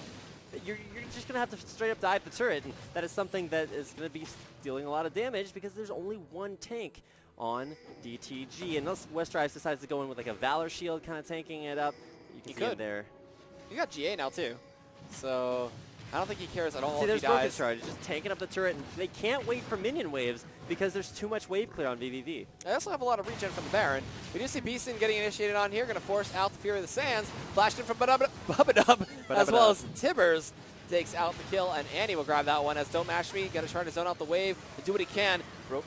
You're just going to have to straight up dive the turret, and that is something that is going to be dealing a lot of damage because there's only one tank on DTG. Unless Westeros decides to go in with like a Valor Shield kind of tanking it up, you can see him there. You got GA now too, so I don't think he cares at all. See, if there's he Broken dies. Shard, just tanking up the turret, and they can't wait for minion waves because there's too much wave clear on vVv. I also have a lot of regen from the Baron. We do see B-Sin getting initiated on here, going to force out the Fury of the Sands. Flashed in from Bubbadub, as well as Tibbers takes out the kill, and Annie will grab that one as Don't Mash Me, going to try to zone out the wave, to do what he can.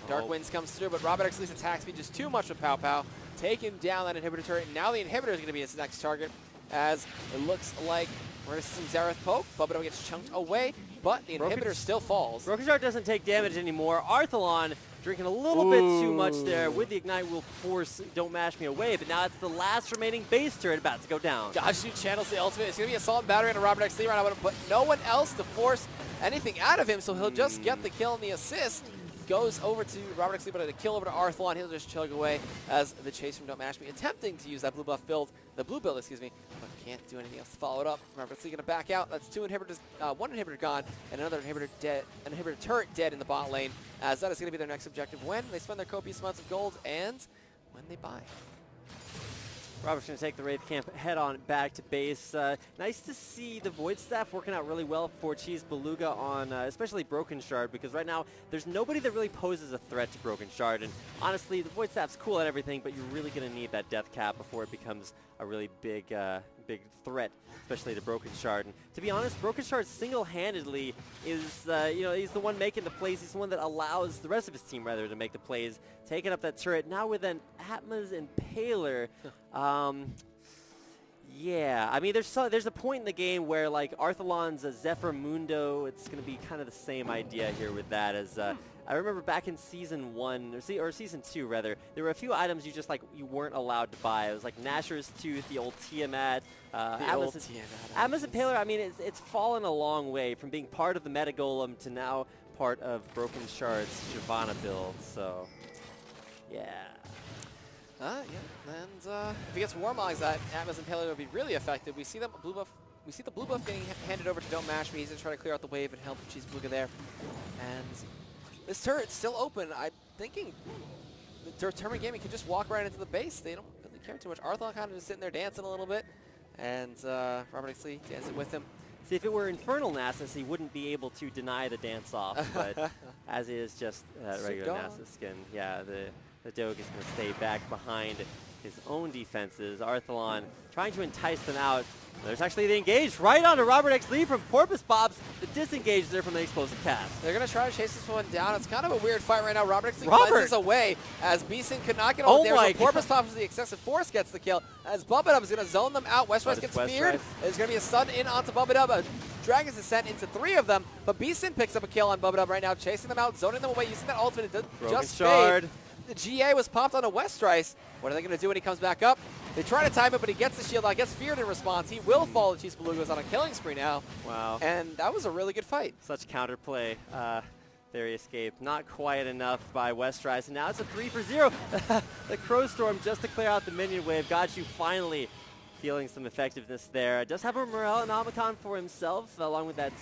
Dark Winds comes through, but Robert X. Lee's attack speed just too much with Pow Pow. Taking down that inhibitor turret. Now the inhibitor is going to be his next target, as it looks like we're going to see some Zareth poke. Bubbadub gets chunked away, but the inhibitor still falls. Broken Shard doesn't take damage anymore. Arthalon drinking a little bit too much there with the Ignite will force Don't Mash Me away, but now it's the last remaining base turret about to go down. Dodge channels the ultimate. It's going to be a solid battery on Robert X. Lee right now, but no one else to force anything out of him, so he'll just get the kill and the assist. Goes over to Robert X. Lee, but a kill over to Arthalon. He'll just chug away as the chase from Don't Mash Me, attempting to use that blue buff build, the blue build, excuse me, but can't do anything else to follow it up. Remember, it's going to back out. That's 2 inhibitors, 1 inhibitor gone, and another inhibitor dead, an inhibitor turret dead in the bot lane, as that is going to be their next objective when they spend their copious amounts of gold and when they buy. Robert's going to take the Wraith camp head on back to base. Nice to see the Void Staff working out really well for Cheese Beluga on especially Broken Shard, because right now there's nobody that really poses a threat to Broken Shard. And honestly, the Void Staff's cool and everything, but you're really going to need that death cap before it becomes a really big big threat, especially to Broken Shard. And to be honest, Broken Shard single-handedly is, he's the one making the plays. He's the one that allows the rest of his team, rather, to make the plays, taking up that turret. Now with an Atma's Impaler, yeah, I mean, there's a point in the game where, like, Arthalon's Zephyr Mundo, it's going to be kind of the same idea here with that as... I remember back in Season 1, or Season 2, rather, there were a few items you weren't allowed to buy. It was like Nasher's Tooth, the old Tiamat, Atma's Impaler. I mean, it's fallen a long way from being part of the Meta Golem to now part of Broken Shard's Shyvana build, so, yeah. Yeah, and if he gets Warmogs, that Atma's Impaler would be really effective. We see the blue buff getting handed over to Don't Mash Me. He's going to try to clear out the wave and help Cheese Beluga there. And this turret's still open. I'm thinking the Determined Gaming can just walk right into the base. They don't really care too much. Arthal kind of just sitting there dancing a little bit. And Robert Xlee dancing with him. See, if it were Infernal Nasus, he wouldn't be able to deny the dance-off. But as it is just regular Nasus skin, yeah, the Doge is going to stay back behind his own defenses. Arthalon trying to entice them out. There's actually the engage right onto Robert Xlee from Porpoise Pops. The disengage there from the explosive cast. They're going to try to chase this one down. It's kind of a weird fight right now. Robert Xlee cleanses away as Beeson could not get all the damage. Porpoise Pops with the excessive force gets the kill. As Bubbadub is going to zone them out. Westrise gets feared. There's going to be a stun in onto Bubbadub. Dragons is sent into 3 of them, but Beeson picks up a kill on Bubbadub right now, chasing them out, zoning them away, using that ultimate to just fade. The GA was popped onto Westrise. What are they going to do when he comes back up? They try to time it, but he gets the shield out, gets feared in response. He will fall. The Cheese Beluga is on a killing spree now. Wow. And that was a really good fight. Such counterplay. There he escaped. Not quite enough by Westrise. And now it's a 3-for-0. The Crow Storm just to clear out the minion wave. Got you finally feeling some effectiveness there. Does have a Morellonomicon for himself, along with that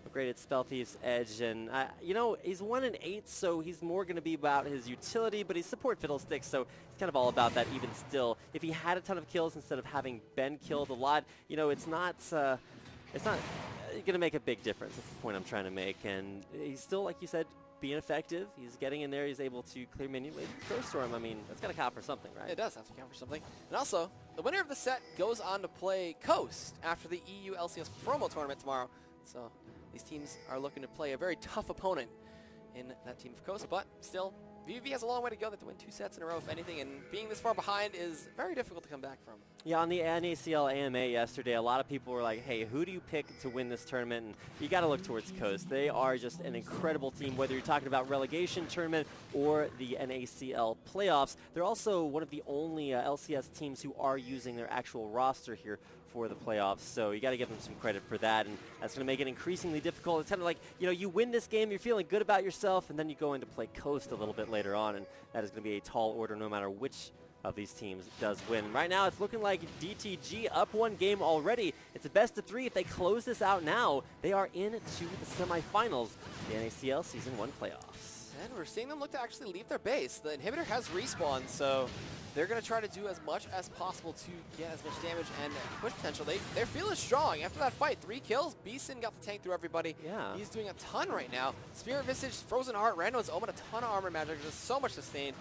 upgraded Spell Thief's Edge. And, he's 1-8, so he's more going to be about his utility, but he's support Fiddlesticks, so it's kind of all about that even still. If he had a ton of kills instead of having been killed a lot, it's not going to make a big difference. That's the point I'm trying to make. And he's still, like you said, being effective. He's getting in there. He's able to clear minion with Crow Storm. I mean, that's got to count for something, right? It does have to count for something. And also, the winner of the set goes on to play Coast after the EU LCS promo tournament tomorrow. So these teams are looking to play a very tough opponent in that team of Coast, but still, vVv has a long way to go. They have to win 2 sets in a row, if anything, and being this far behind is very difficult to come back from. Yeah, on the NACL AMA yesterday, a lot of people were like, hey, who do you pick to win this tournament? And you got to look towards Coast. They are just an incredible team, whether you're talking about relegation tournament or the NACL playoffs. They're also one of the only LCS teams who are using their actual roster here for the playoffs, so you got to give them some credit for that, and that's going to make it increasingly difficult. It's kind of like, you win this game, you're feeling good about yourself, and then you go in to play Coast a little bit later on, and that is going to be a tall order no matter which of these teams does win. Right now, it's looking like DTG up 1 game already. It's a best of 3. If they close this out now, they are into the semifinals, the NACL Season 1 playoffs. And we're seeing them look to actually leave their base. The inhibitor has respawned, so they're going to try to do as much as possible to get as much damage and push potential. They're feeling strong. After that fight, 3 kills. Beeson got the tank through everybody. Yeah. He's doing a ton right now. Spirit Visage, Frozen Heart, Rando's Omen, a ton of armor magic. There's so much sustain.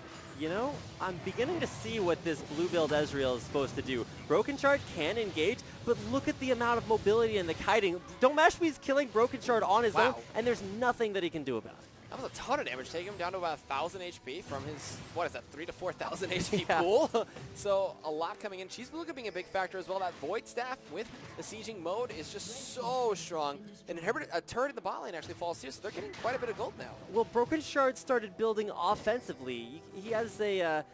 I'm beginning to see what this blue build Ezreal is supposed to do. Broken Shard can engage, but look at the amount of mobility and the kiting. Don't Mash Me's killing Broken Shard on his own, and there's nothing that he can do about it. That was a ton of damage, taking him down to about 1,000 HP from his, 3,000 to 4,000 HP pool. So a lot coming in. Cheese Beluga being a big factor as well. That Void Staff with the sieging mode is just so strong. And a turret in the bot lane actually falls too, so they're getting quite a bit of gold now. Well, Broken Shard started building offensively. He has a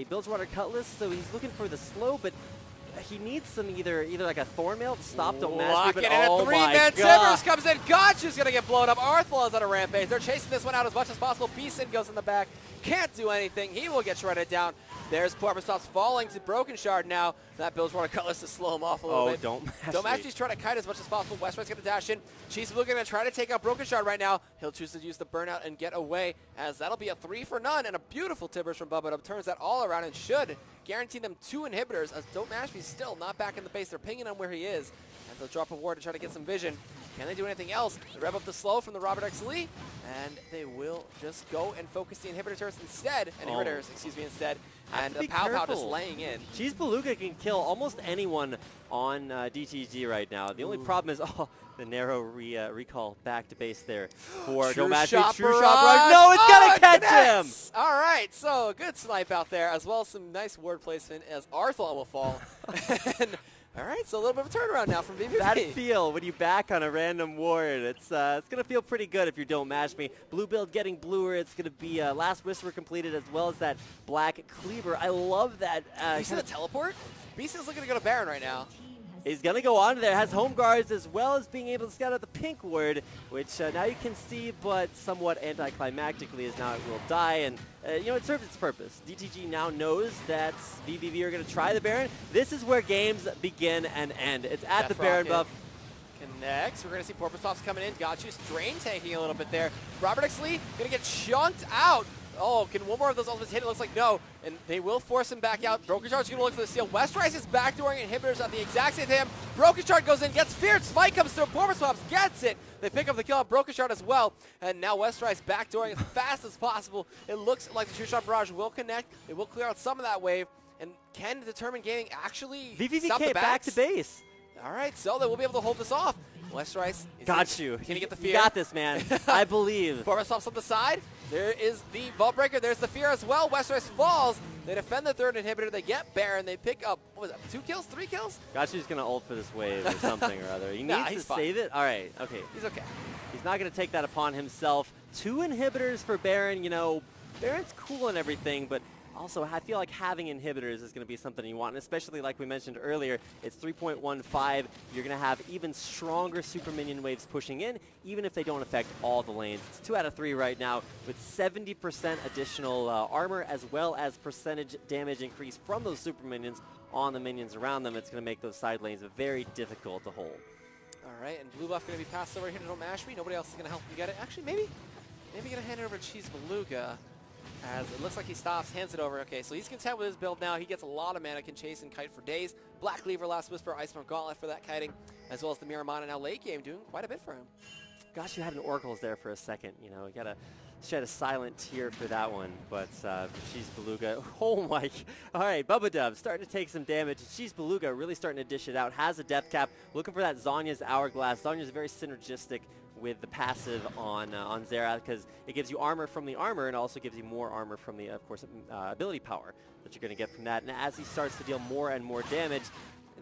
Bilgewater Cutlass, so he's looking for the slow, but he needs some either like a Thornmail to stop Don't Mash Me, but oh my god. 3-man Timbers comes in. Gotcha's going to get blown up. Arthal is on a rampage. They're chasing this one out as much as possible. Beeson goes in the back. Can't do anything. He will get shredded down. There's Porpoisepops falling to Broken Shard now. That builds Water Cutlass to slow him off a little bit. Don't mash Don't mash. He's trying to kite as much as possible. Westride's going to dash in. Cheese Blue going to try to take out Broken Shard right now. He'll choose to use the burnout and get away, as that'll be a 3 for none, and a beautiful Tibbers from Bubba Dub turns that all around and should guarantee them 2 inhibitors, as Don't Mashme's still not back in the base. They're pinging on where he is, and they'll drop a ward to try to get some vision. Can they do anything else? They rev up the slow from the Robert X. Lee, and they will just go and focus the inhibitors instead. Instead. And Pow Pow just laying in. Cheese Beluga can kill almost anyone on DTG right now. The only problem is the narrow recall back to base there for Don't Mash Me. True Shot Barrage. No, it's gonna catch him! All right, so good snipe out there, as well as some nice ward placement as Arthlon will fall. And all right, so a little bit of a turnaround now from vVv. That feel when you back on a random ward, it's going to feel pretty good if you Don't Mash Me. Blue build getting bluer. It's going to be Last Whisper completed, as well as that Black Cleaver. I love that. You see the teleport? Beast is looking to go to Baron right now. He's going to go on there, has home guards, as well as being able to scout out the pink ward, which now you can see, but somewhat anticlimactically, as now it will die. And, it served its purpose. DTG now knows that vVv are going to try the Baron. This is where games begin and end. It's at the Baron buff. Connects. We're going to see Porpoisepops coming in. Gotchu's drain tanking a little bit there. Robert X. Lee going to get chunked out. Oh, can one more of those ultimates hit? It looks like no. And they will force him back out. Broken Shard's going to look for the steal. Westrise is backdooring inhibitors at the exact same time. Broken Shard goes in, gets feared. Smite comes through. Porpoisepops gets it. They pick up the kill on Broken Shard as well. And now Westrise backdooring as fast as possible. It looks like the True Shot Barrage will connect. It will clear out some of that wave. And can Determined Gaming actually vVv stop the back to base? All right, so they will be able to hold this off. Westrise. Got you. Can he get the fear? You got this, man. I believe. Porpoisepops on the side. There is the Vault Breaker. There's the fear as well. Westrise falls. They defend the third inhibitor. They get Baron. They pick up, what was that, 2 kills, 3 kills? Gachu's going to ult for this wave or something or other. He needs to save it. All right, okay. He's okay. He's not going to take that upon himself. 2 inhibitors for Baron. Baron's cool and everything, but also, I feel like having inhibitors is going to be something you want, and especially like we mentioned earlier, it's 3.15. You're going to have even stronger super minion waves pushing in, even if they don't affect all the lanes. It's 2 out of 3 right now, with 70% additional armor, as well as percentage damage increase from those super minions on the minions around them. It's going to make those side lanes very difficult to hold. All right, and blue buff going to be passed over here to Don't Mash Me. Nobody else is going to help him get it. Actually, maybe going to hand it over to Cheese Beluga. As it looks like he stops, hands it over. Okay, so he's content with his build now. He gets a lot of mana, can chase and kite for days. Black Cleaver, Last Whisper, Iceborne Gauntlet for that kiting, as well as the Miramana now late game doing quite a bit for him. Gosh, you had an Oracles there for a second. You got to shed a silent tear for that one. But Cheese Beluga, oh my. All right, Bubba Dub starting to take some damage. Cheese Beluga really starting to dish it out. Has a depth cap, looking for that Zhonya's Hourglass. Zhonya's very synergistic with the passive on Xerath, because it gives you armor from the armor and also gives you more armor from the, of course, ability power that you're going to get from that. And as he starts to deal more and more damage,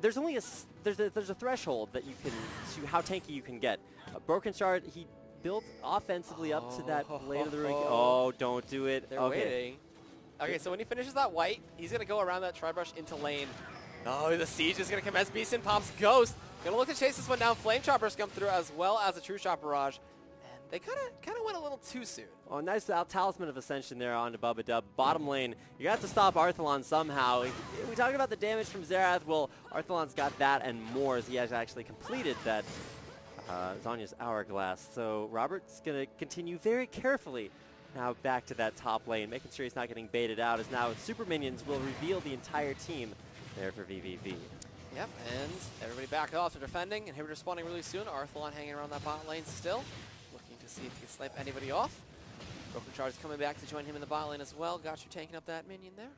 there's only there's a threshold that you can to how tanky you can get. Broken Shard, he built offensively up to that Blade of the Ruin. Oh, don't do it. They're waiting. Okay, so when he finishes that white, he's going to go around that Tri-Brush into lane. Oh, the siege is going to commence. Beeson pops Ghost. Going to look to chase this one down. Flame Choppers come through, as well as a True Shot Barrage. And they kind of went a little too soon. Oh, nice Talisman of Ascension there onto Bubba Dub. Bottom lane, you got to stop Arthalon somehow. We talk about the damage from Xerath. Well, Arthalon's got that and more, as he has actually completed that Zhonya's Hourglass. So Robert's going to continue very carefully now back to that top lane, making sure he's not getting baited out, as now Super Minions will reveal the entire team there for vVv. Yep, and everybody back off to defending. Inhibitor spawning really soon. Arthalon hanging around that bot lane still, looking to see if he can snipe anybody off. Broken Shard's coming back to join him in the bot lane as well. Gachu tanking up that minion there.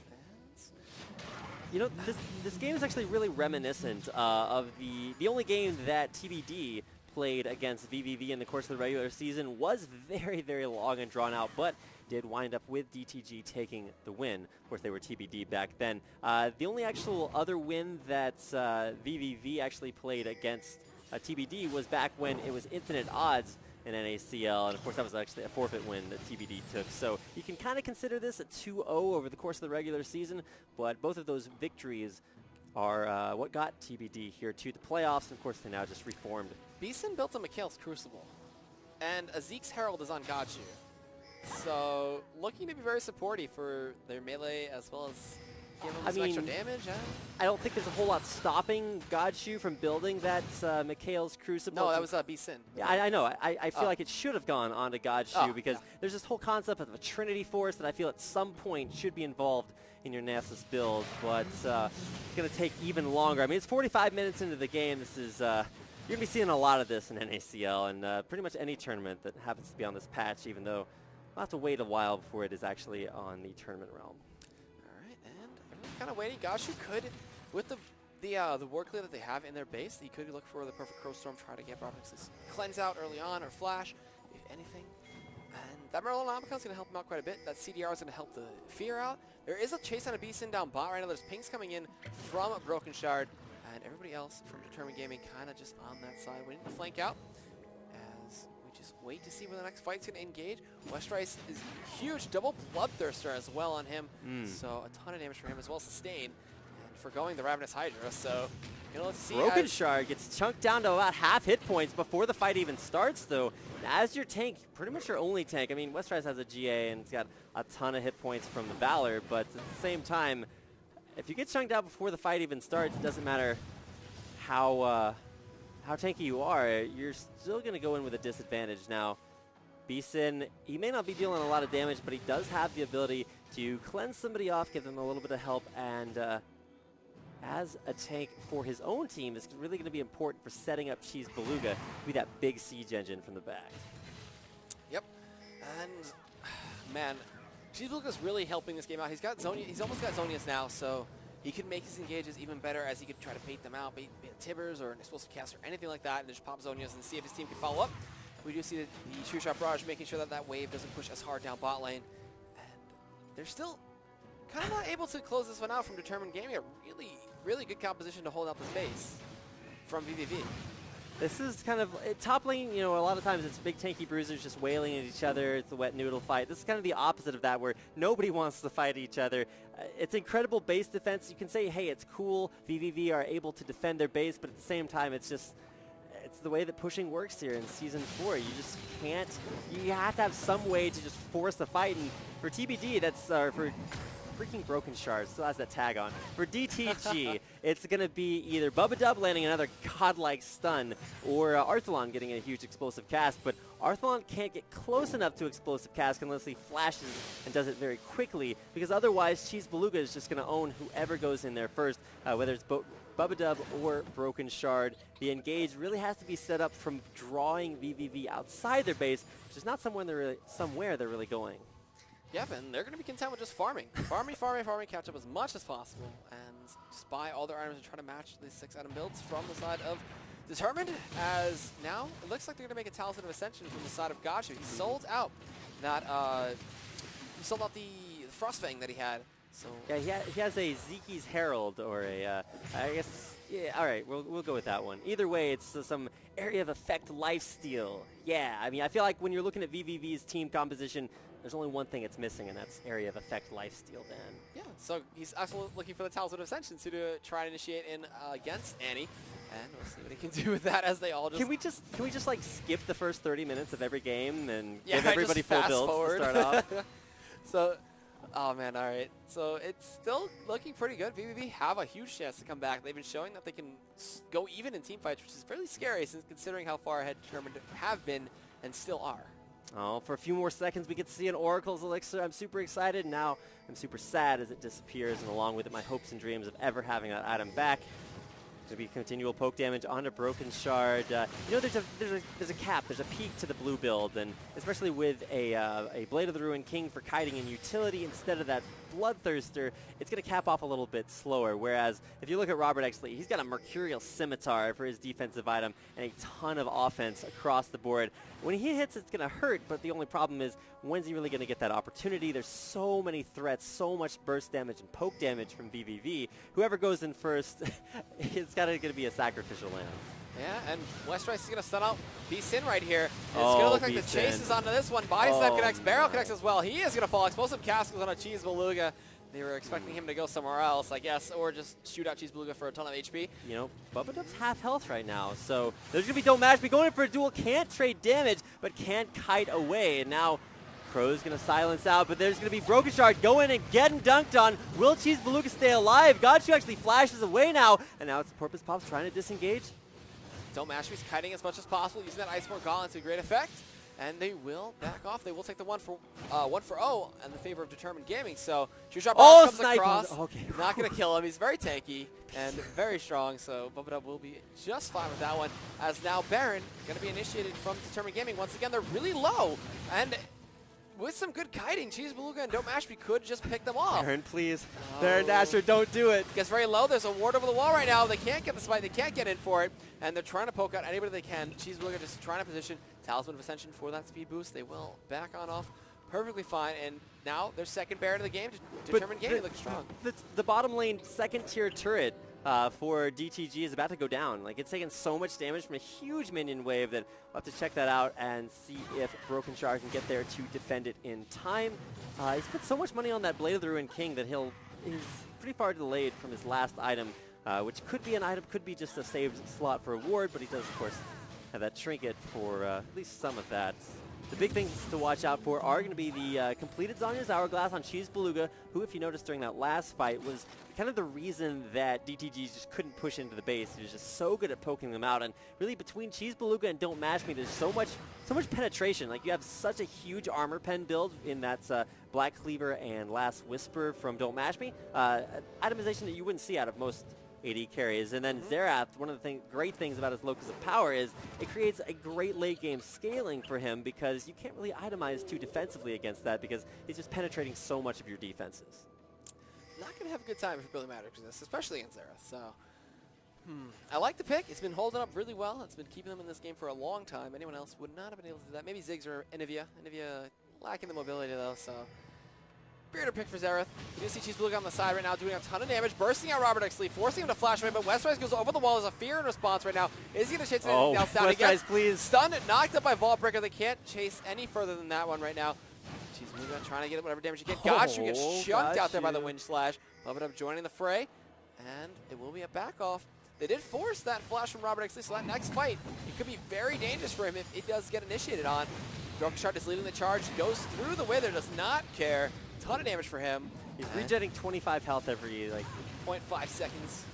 This game is actually really reminiscent of the only game that TBD played against vVv in the course of the regular season. Was very, very long and drawn out, but did wind up with DTG taking the win. Of course, they were TBD back then. The only actual other win that vVv actually played against TBD was back when it was infinite odds in NACL, and of course that was actually a forfeit win that TBD took. So you can kind of consider this a 2-0 over the course of the regular season, but both of those victories are what got TBD here to the playoffs, and of course they now just reformed. Beeson built a Mikhail's Crucible, and a Zeke's Herald is on Gachu. So looking to be very supportive for their melee as well as give him some extra damage? I don't think there's a whole lot stopping Godshu from building that Mikhail's Crucible. No, that was B-Sin. Yeah, I know. I feel like it should have gone on to Godshu because there's this whole concept of a Trinity Force that I feel at some point should be involved in your Nasus build, but it's going to take even longer. I mean, it's 45 minutes into the game. This is you're going to be seeing a lot of this in NACL and pretty much any tournament that happens to be on this patch, even though we'll have to wait a while before it is actually on the tournament realm. All right, and everyone's kind of waiting. Godshu could, with the ward clear that they have in their base, he could look for the perfect Crow Storm, try to get Robin's cleanse out early on, or flash, if anything. And that Merlinomicon is going to help him out quite a bit. That CDR is going to help the fear out. There is a chase on a B-Sin down bot right now. There's pings coming in from a Broken Shard, and everybody else from Determined Gaming kind of just on that side, waiting to flank out. As we just wait to see where the next fight's going to engage. Westrice is huge, double Bloodthirster as well on him, so a ton of damage from him as well, sustained. Forgoing the Ravenous Hydra, so let's see. Broken Shard gets chunked down to about half hit points before the fight even starts, though. As your tank, pretty much your only tank. I mean, Westrice has a GA and it's got a ton of hit points from the Valor, but at the same time, if you get chunked out before the fight even starts, it doesn't matter how tanky you are, you're still going to go in with a disadvantage. Now, B-Sin, he may not be dealing a lot of damage, but he does have the ability to cleanse somebody off, give them a little bit of help, and as a tank for his own team, is really going to be important for setting up Cheese Beluga to be that big siege engine from the back. Yep, and man, Cheese Beluga's really helping this game out. He's got Zonia, he's almost got Zonias now, so he can make his engages even better as he could try to bait them out, bait Tibbers or an explosive cast or anything like that, and just pop Zonias and see if his team can follow up. We do see the True Shot Barrage making sure that that wave doesn't push as hard down bot lane, and they're still kind of not able to close this one out from Determined Gaming. A really good composition to hold out the space from vVv. This is kind of, top lane, a lot of times it's big tanky bruisers just wailing at each other. It's a wet noodle fight. This is kind of the opposite of that, where nobody wants to fight each other. It's incredible base defense. You can say, hey, it's cool. vVv are able to defend their base, but at the same time, it's the way that pushing works here in Season 4. You just can't, you have to have some way to just force the fight. And for TBD, that's, for freaking Broken Shard, still has that tag on. For DTG, it's going to be either Bubba Dub landing another godlike stun, or Arthalon getting a huge explosive cast, but Arthalon can't get close enough to explosive cast unless he flashes and does it very quickly, because otherwise Cheese Beluga is just going to own whoever goes in there first, whether it's Bubba Dub or Broken Shard. The engage really has to be set up from drawing vVv outside their base, which is not somewhere they're really going. Yeah, and they're going to be content with just farming. farming, catch up as much as possible, and just buy all their items and try to match these 6-item builds from the side of Determined, as now it looks like they're going to make a Talisman of Ascension from the side of Godshu. He sold out that, the Frostfang that he had. So yeah, he has a Zeki's Herald, or a, I guess, yeah, all right, we'll go with that one. Either way, it's some area of effect lifesteal. Yeah, I mean, I feel like when you're looking at vVv's team composition, there's only one thing it's missing, and that's area of effect lifesteal, Dan. Yeah, so he's also looking for the Talisman of Ascension to try and initiate in against Annie, and we'll see what he can do with that as they all just... Can we just like skip the first 30 minutes of every game and give everybody full builds to start off? So, oh man, all right. So it's still looking pretty good. vVv have a huge chance to come back. They've been showing that they can go even in team fights, which is fairly scary since considering how far ahead Determined have been and still are. Oh, for a few more seconds, we get to see an Oracle's Elixir. I'm super excited. Now I'm super sad as it disappears, and along with it, my hopes and dreams of ever having that item back. Going to be continual poke damage onto Broken Shard. There's a cap, there's a peak to the blue build, and especially with a Blade of the Ruined King for kiting and utility instead of that Bloodthirster, it's going to cap off a little bit slower. Whereas if you look at Robert Exley, he's got a Mercurial Scimitar for his defensive item and a ton of offense across the board. When he hits, it's going to hurt, but the only problem is, when's he really going to get that opportunity? There's so many threats, so much burst damage and poke damage from vVv. Whoever goes in first, it's going to be a sacrificial lamb. Yeah, and Westrice is going to stun out B-Sin right here. It's going to look like the chase is onto this one. Body Step connects, Barrel connects as well. He is going to fall. Explosive Cast goes on a Cheese Beluga. They were expecting him to go somewhere else, I guess, or just shoot out Cheese Beluga for a ton of HP. Bubba Dub's half health right now, so there's going to be don't match. Be going in for a duel, can't trade damage, but can't kite away. And now Crow's going to silence out, but there's going to be Broken Shard going and getting dunked on. Will Cheese Beluga stay alive? Gachu actually flashes away now, and now it's Porpoise Pops trying to disengage. Don't mash me's kiting as much as possible, using that Iceborne Gauntlet to great effect. And they will back off. They will take the 1-for-0 in the favor of Determined Gaming. So Shoeshot comes across. Okay. Not going to kill him. He's very tanky and very strong. So Bubba will be just fine with that one. As now Baron going to be initiated from Determined Gaming. Once again, they're really low. And with some good kiting, Cheese Beluga and Don't Mash Me could just pick them off. Baron, please. Baron Dasher, don't do it. Gets very low. There's a ward over the wall right now. They can't get the spike. They can't get in for it. And they're trying to poke out anybody they can. Cheese Beluga just trying to position Talisman of Ascension for that speed boost. They will back on off perfectly fine. And now their second Baron of the game. Determined Gaming looks strong. The bottom lane second tier turret for DTG is about to go down. Like, it's taking so much damage from a huge minion wave that we'll have to check that out and see if Broken Shard can get there to defend it in time. He's put so much money on that Blade of the Ruined King that he's pretty far delayed from his last item, which could be an item, could be just a saved slot for a ward, but he does, of course, have that trinket for at least some of that. The big things to watch out for are going to be the completed Zanya's Hourglass on Cheese Beluga, who, if you noticed during that last fight, was kind of the reason that DTG just couldn't push into the base. He was just so good at poking them out. And really, between Cheese Beluga and Don't Mash Me, there's so much penetration. Like, you have such a huge armor pen build in that Black Cleaver and Last Whisper from Don't Mash Me. Itemization that you wouldn't see out of most AD carries. And then Xerath, one of the great things about his Locus of Power is it creates a great late game scaling for him, because you can't really itemize too defensively against that because he's just penetrating so much of your defenses. Not going to have a good time if it really matters, especially against Xerath. So, I like the pick. It's been holding up really well. It's been keeping them in this game for a long time. Anyone else would not have been able to do that. Maybe Ziggs or Inivia. Inivia lacking the mobility though, so weirder pick for Xerath. You do see Cheese Beluga on the side right now doing a ton of damage, bursting out Robert X. Lee, forcing him to flash away, but Westrise goes over the wall as a fear in response right now. Is he going to chase anything else down? Westrise, please. Stunned, knocked up by Vault Breaker. They can't chase any further than that one right now. Cheese Beluga trying to get whatever damage he can. Gachu gets chunked out there by the Wind Slash. Love it up joining the fray, and it will be a back off. They did force that flash from Robert X. Lee, so that next fight, it could be very dangerous for him if it does get initiated on. Broken Shard is leading the charge, goes through the wither, does not care. Ton of damage for him. He's regenerating 25 health every 0.5 seconds.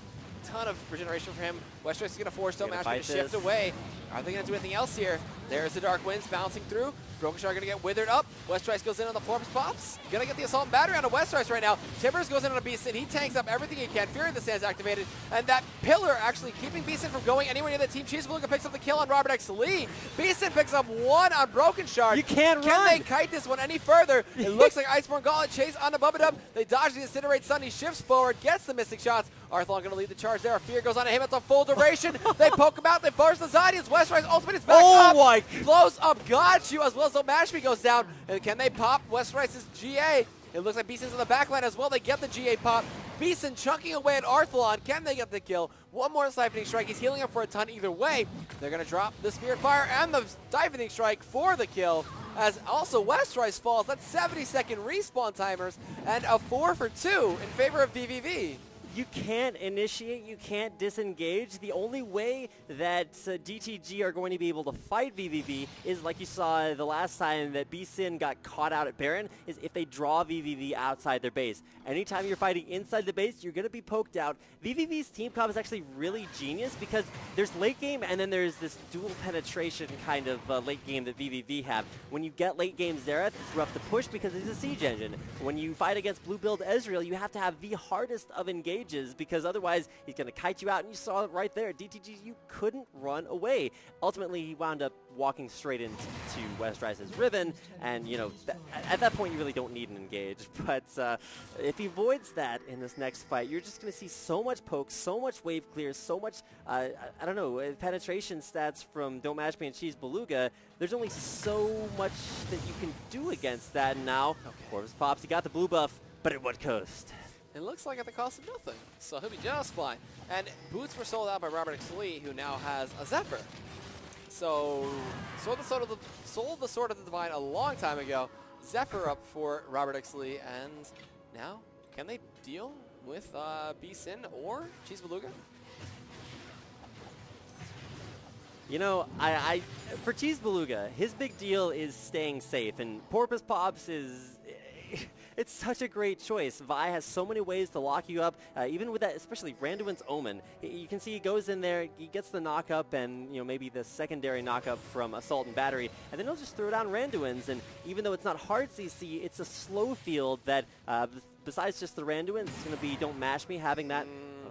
Ton of regeneration for him. Westrise is going to force Don't Mash Me to this. shift away. Are they going to do anything else here? There's the Dark Winds bouncing through. Broken Shard going to get withered up. Westrise goes in on the Porpoise Pops. Going to get the Assault and Battery on a Westrise right now. Timbers goes in on a Beast, and he tanks up everything he can. Fury of the Sands activated, and that pillar actually keeping Beeson from going anywhere near the team. Cheese Beluga picks up the kill on Robert X. Lee. Beeson picks up one on Broken Shard. You can't run. Can they kite this one any further? It looks like Iceborne Gauntlet chase on the Bubba Dub. They dodge the Incinerate Sun. He shifts forward, gets the missing shots. Arthlon going to lead the charge there. Fear goes on to him at the full duration. They poke him out. They force the Zodians. Westrise ultimate is back up. Blows up Gachu as well as Mashmi goes down. And can they pop Westrice's GA? It looks like Beeson's in the backline as well. They get the GA pop. Beeson chunking away at Arthlon. Can they get the kill? One more Siphoning Strike. He's healing up for a ton either way. They're going to drop the Spirit Fire and the Siphoning Strike for the kill. As also Westrice falls. That's 70-second respawn timers and a 4 for 2 in favor of vVv. You can't initiate, you can't disengage. The only way that DTG are going to be able to fight vVv is, like you saw the last time that B-Sin got caught out at Baron, is if they draw vVv outside their base. Anytime you're fighting inside the base, you're going to be poked out. vVv's team comp is actually really genius because there's late game and then there's this dual penetration kind of late game that vVv have. When you get late game Xerath, it's rough to push because it's a siege engine. When you fight against blue build Ezreal, you have to have the hardest of engages because otherwise he's going to kite you out, and you saw it right there. DTG, you couldn't run away. Ultimately, he wound up walking straight into Westrice's Riven, and you know, at that point you really don't need an engage. But if he avoids that in this next fight, you're just going to see so much poke, so much wave clear, so much, I don't know, penetration stats from Don't Mash Me and Cheese Beluga. There's only so much that you can do against that. And now, Porpoise Pops, he got the blue buff, but at what cost? It looks like at the cost of nothing, so he'll be just fine. And boots were sold out by Robert X. Lee, who now has a Zephyr. So, sold the Sword of the Divine a long time ago. Zephyr up for Robert X. Lee, and now, can they deal with B-Sin or Cheese Beluga? You know, for Cheese Beluga, his big deal is staying safe, and Porpoise Pops is... It's such a great choice. Vi has so many ways to lock you up, even with that, especially Randuin's Omen. You can see he goes in there, he gets the knock-up and, you know, maybe the secondary knock-up from Assault and Battery, and then he'll just throw down Randuin's, and even though it's not hard CC, it's a slow field that, besides just the Randuin's, it's going to be Don't Mash Me, having that.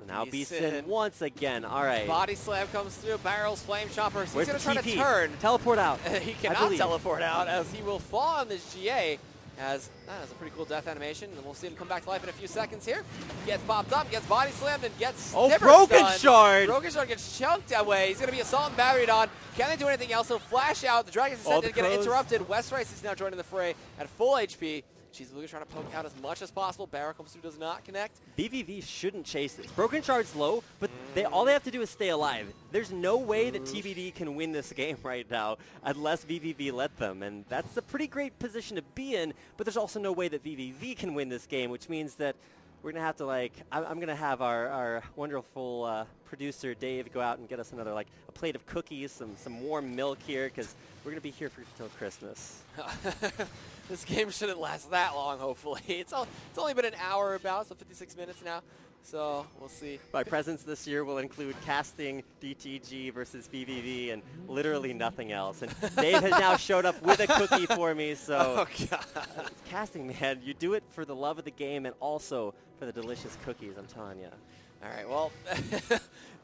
Now Beeson once again. All right. Body slam comes through. Barrels, flame choppers. He's Where's going the to try TP? to turn. Teleport out. He cannot teleport out as he will fall on this GA. As that is a pretty cool death animation, and we'll see him come back to life in a few seconds here. Gets popped up, gets body slammed, and gets Broken stunned. Shard! Broken Shard gets chunked away. He's going to be assault and battered on. Can they do anything else? He'll flash out. The Dragon's Descent is going to interrupted. Westrice is now joining the fray at full HP. Cheese Beluga trying to poke out as much as possible. Barrel comes through, does not connect. vVv shouldn't chase this. Broken Shard's low, but all they have to do is stay alive. There's no way that TBD can win this game right now unless vVv let them, and that's a pretty great position to be in, but there's also no way that vVv can win this game, which means that we're going to have to, I'm going to have our wonderful producer Dave go out and get us another, a plate of cookies, some warm milk here, because we're going to be here till Christmas. This game shouldn't last that long, hopefully. It's only been an hour about, so 56 minutes now. So we'll see. My presence this year will include casting DTG versus vVv and literally nothing else. And Dave has now showed up with a cookie for me, so oh, God. Casting, man, you do it for the love of the game and also for the delicious cookies, I'm telling you. All right, well,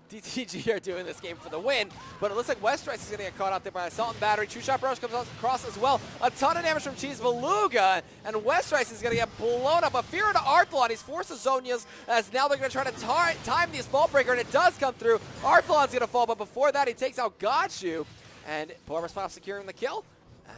DTG are doing this game for the win, but it looks like Westrice is going to get caught out there by Assault and Battery. True Shot Rush comes across as well. A ton of damage from Cheese Beluga, and Westrice is going to get blown up. A Fear into Arthlon. He's forced to Zonia's, as now they're going to try to time the Assault Breaker, and it does come through. Arthlon's going to fall, but before that, he takes out Gotchu, and Porpoise Pop securing the kill.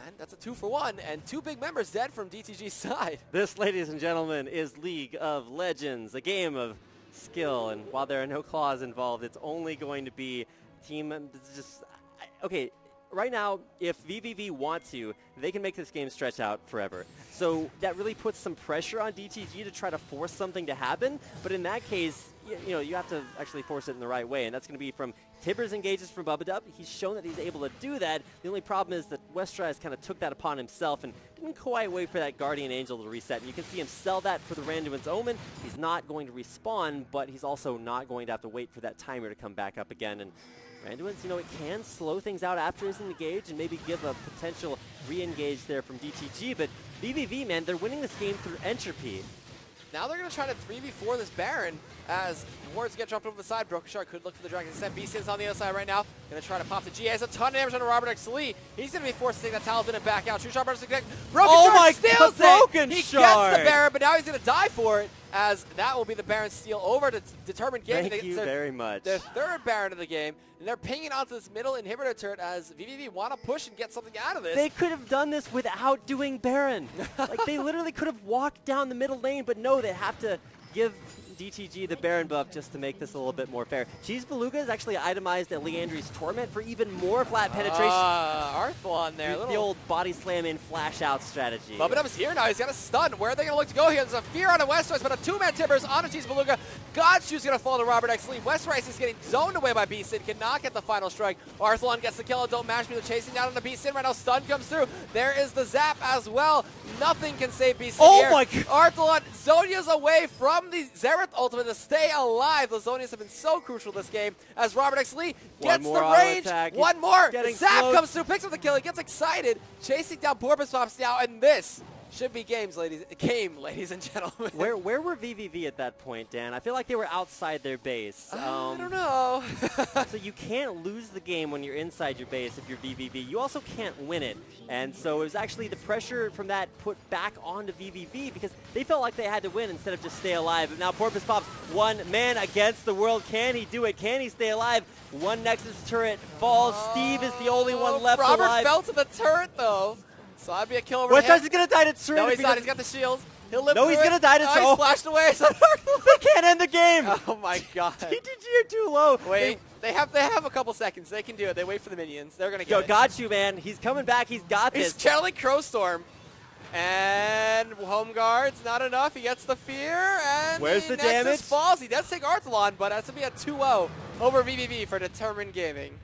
And that's a 2-for-1, and two big members dead from DTG's side. This, ladies and gentlemen, is League of Legends, a game of skill, and while there are no claws involved, it's only going to be team. Okay, right now, if vVv want to, they can make this game stretch out forever. So that really puts some pressure on DTG to try to force something to happen. But in that case, you have to actually force it in the right way, and that's going to be from Tibbers engages from Bubba. He's shown that he's able to do that. The only problem is that Westrice kind of took that upon himself and didn't quite wait for that Guardian Angel to reset. And you can see him sell that for the Randuin's Omen. He's not going to respawn, but he's also not going to have to wait for that timer to come back up again. And Randuin's, it can slow things out after he's engaged and maybe give a potential re-engage there from DTG. But vVv, man, they're winning this game through entropy. Now they're going to try to 3v4 this Baron as wards get jumped over the side. Broken Shard could look for the Dragon's Descent. Beason's on the other side right now. Going to try to pop the GA. Has a ton of damage on Robert X. Lee. He's going to be forced to take that Talisman and back out. True Shot versus Broken Shard steals Broken it. Shard. He gets the Baron, but now he's going to die for it, as that will be the Baron steal over to Determined Game. Thank you very much. Their third Baron of the game, and they're pinging onto this middle inhibitor turret as vVv want to push and get something out of this. They could have done this without doing Baron. They literally could have walked down the middle lane, but no, they have to give DTG the Baron buff just to make this a little bit more fair. Cheese Beluga is actually itemized at Leandri's Torment for even more flat penetration. Arthlon there. The old body slam in flash out strategy. Bubba is here now. He's got a stun. Where are they going to look to go here? There's a Fear on a Westrice, but a two-man Tibbers on a Cheese Beluga. Gotchu's going to fall to Robert X. Lee. Westrice is getting zoned away by Beeson. Cannot get the final strike. Arthlon gets the kill. Don't Mash Me. They're chasing down on the Beeson. Right now, stun comes through. There is the zap as well. Nothing can save Beeson here. My God. Arthlon, Zonia's away from the Xerath ultimate to stay alive. The Zonias have been so crucial this game as Robert X. Lee gets the range. One more. Zap comes through, picks up the kill. He gets excited, chasing down Porpoise Pops now, and this should be ladies and gentlemen. Where were vVv at that point, Dan? I feel like they were outside their base. I don't know. So you can't lose the game when you're inside your base if you're vVv. You also can't win it. And so it was actually the pressure from that put back onto vVv because they felt like they had to win instead of just stay alive. But now Porpoise Pops, one man against the world. Can he do it? Can he stay alive? One Nexus turret falls. Steve is the only one left alive. Robert fell to the turret, though. So that'd be a kill over Westrice is going to die to turret. No, he's not. He's got the shield. He'll live No, he's going to die to turret. He's flashed away. They can't end the game. Oh, my God. DTG are too low. Wait. They have a couple seconds. They can do it. They wait for the minions. They're going to get it. Got you, man. He's coming back. He's got this. He's channeling Crowstorm. And Home Guard's not enough. He gets the Fear. And where's the Nexus damage? Falls. He does take Arthlon, but that's going to be a 2-0 over vVv for Determined Gaming.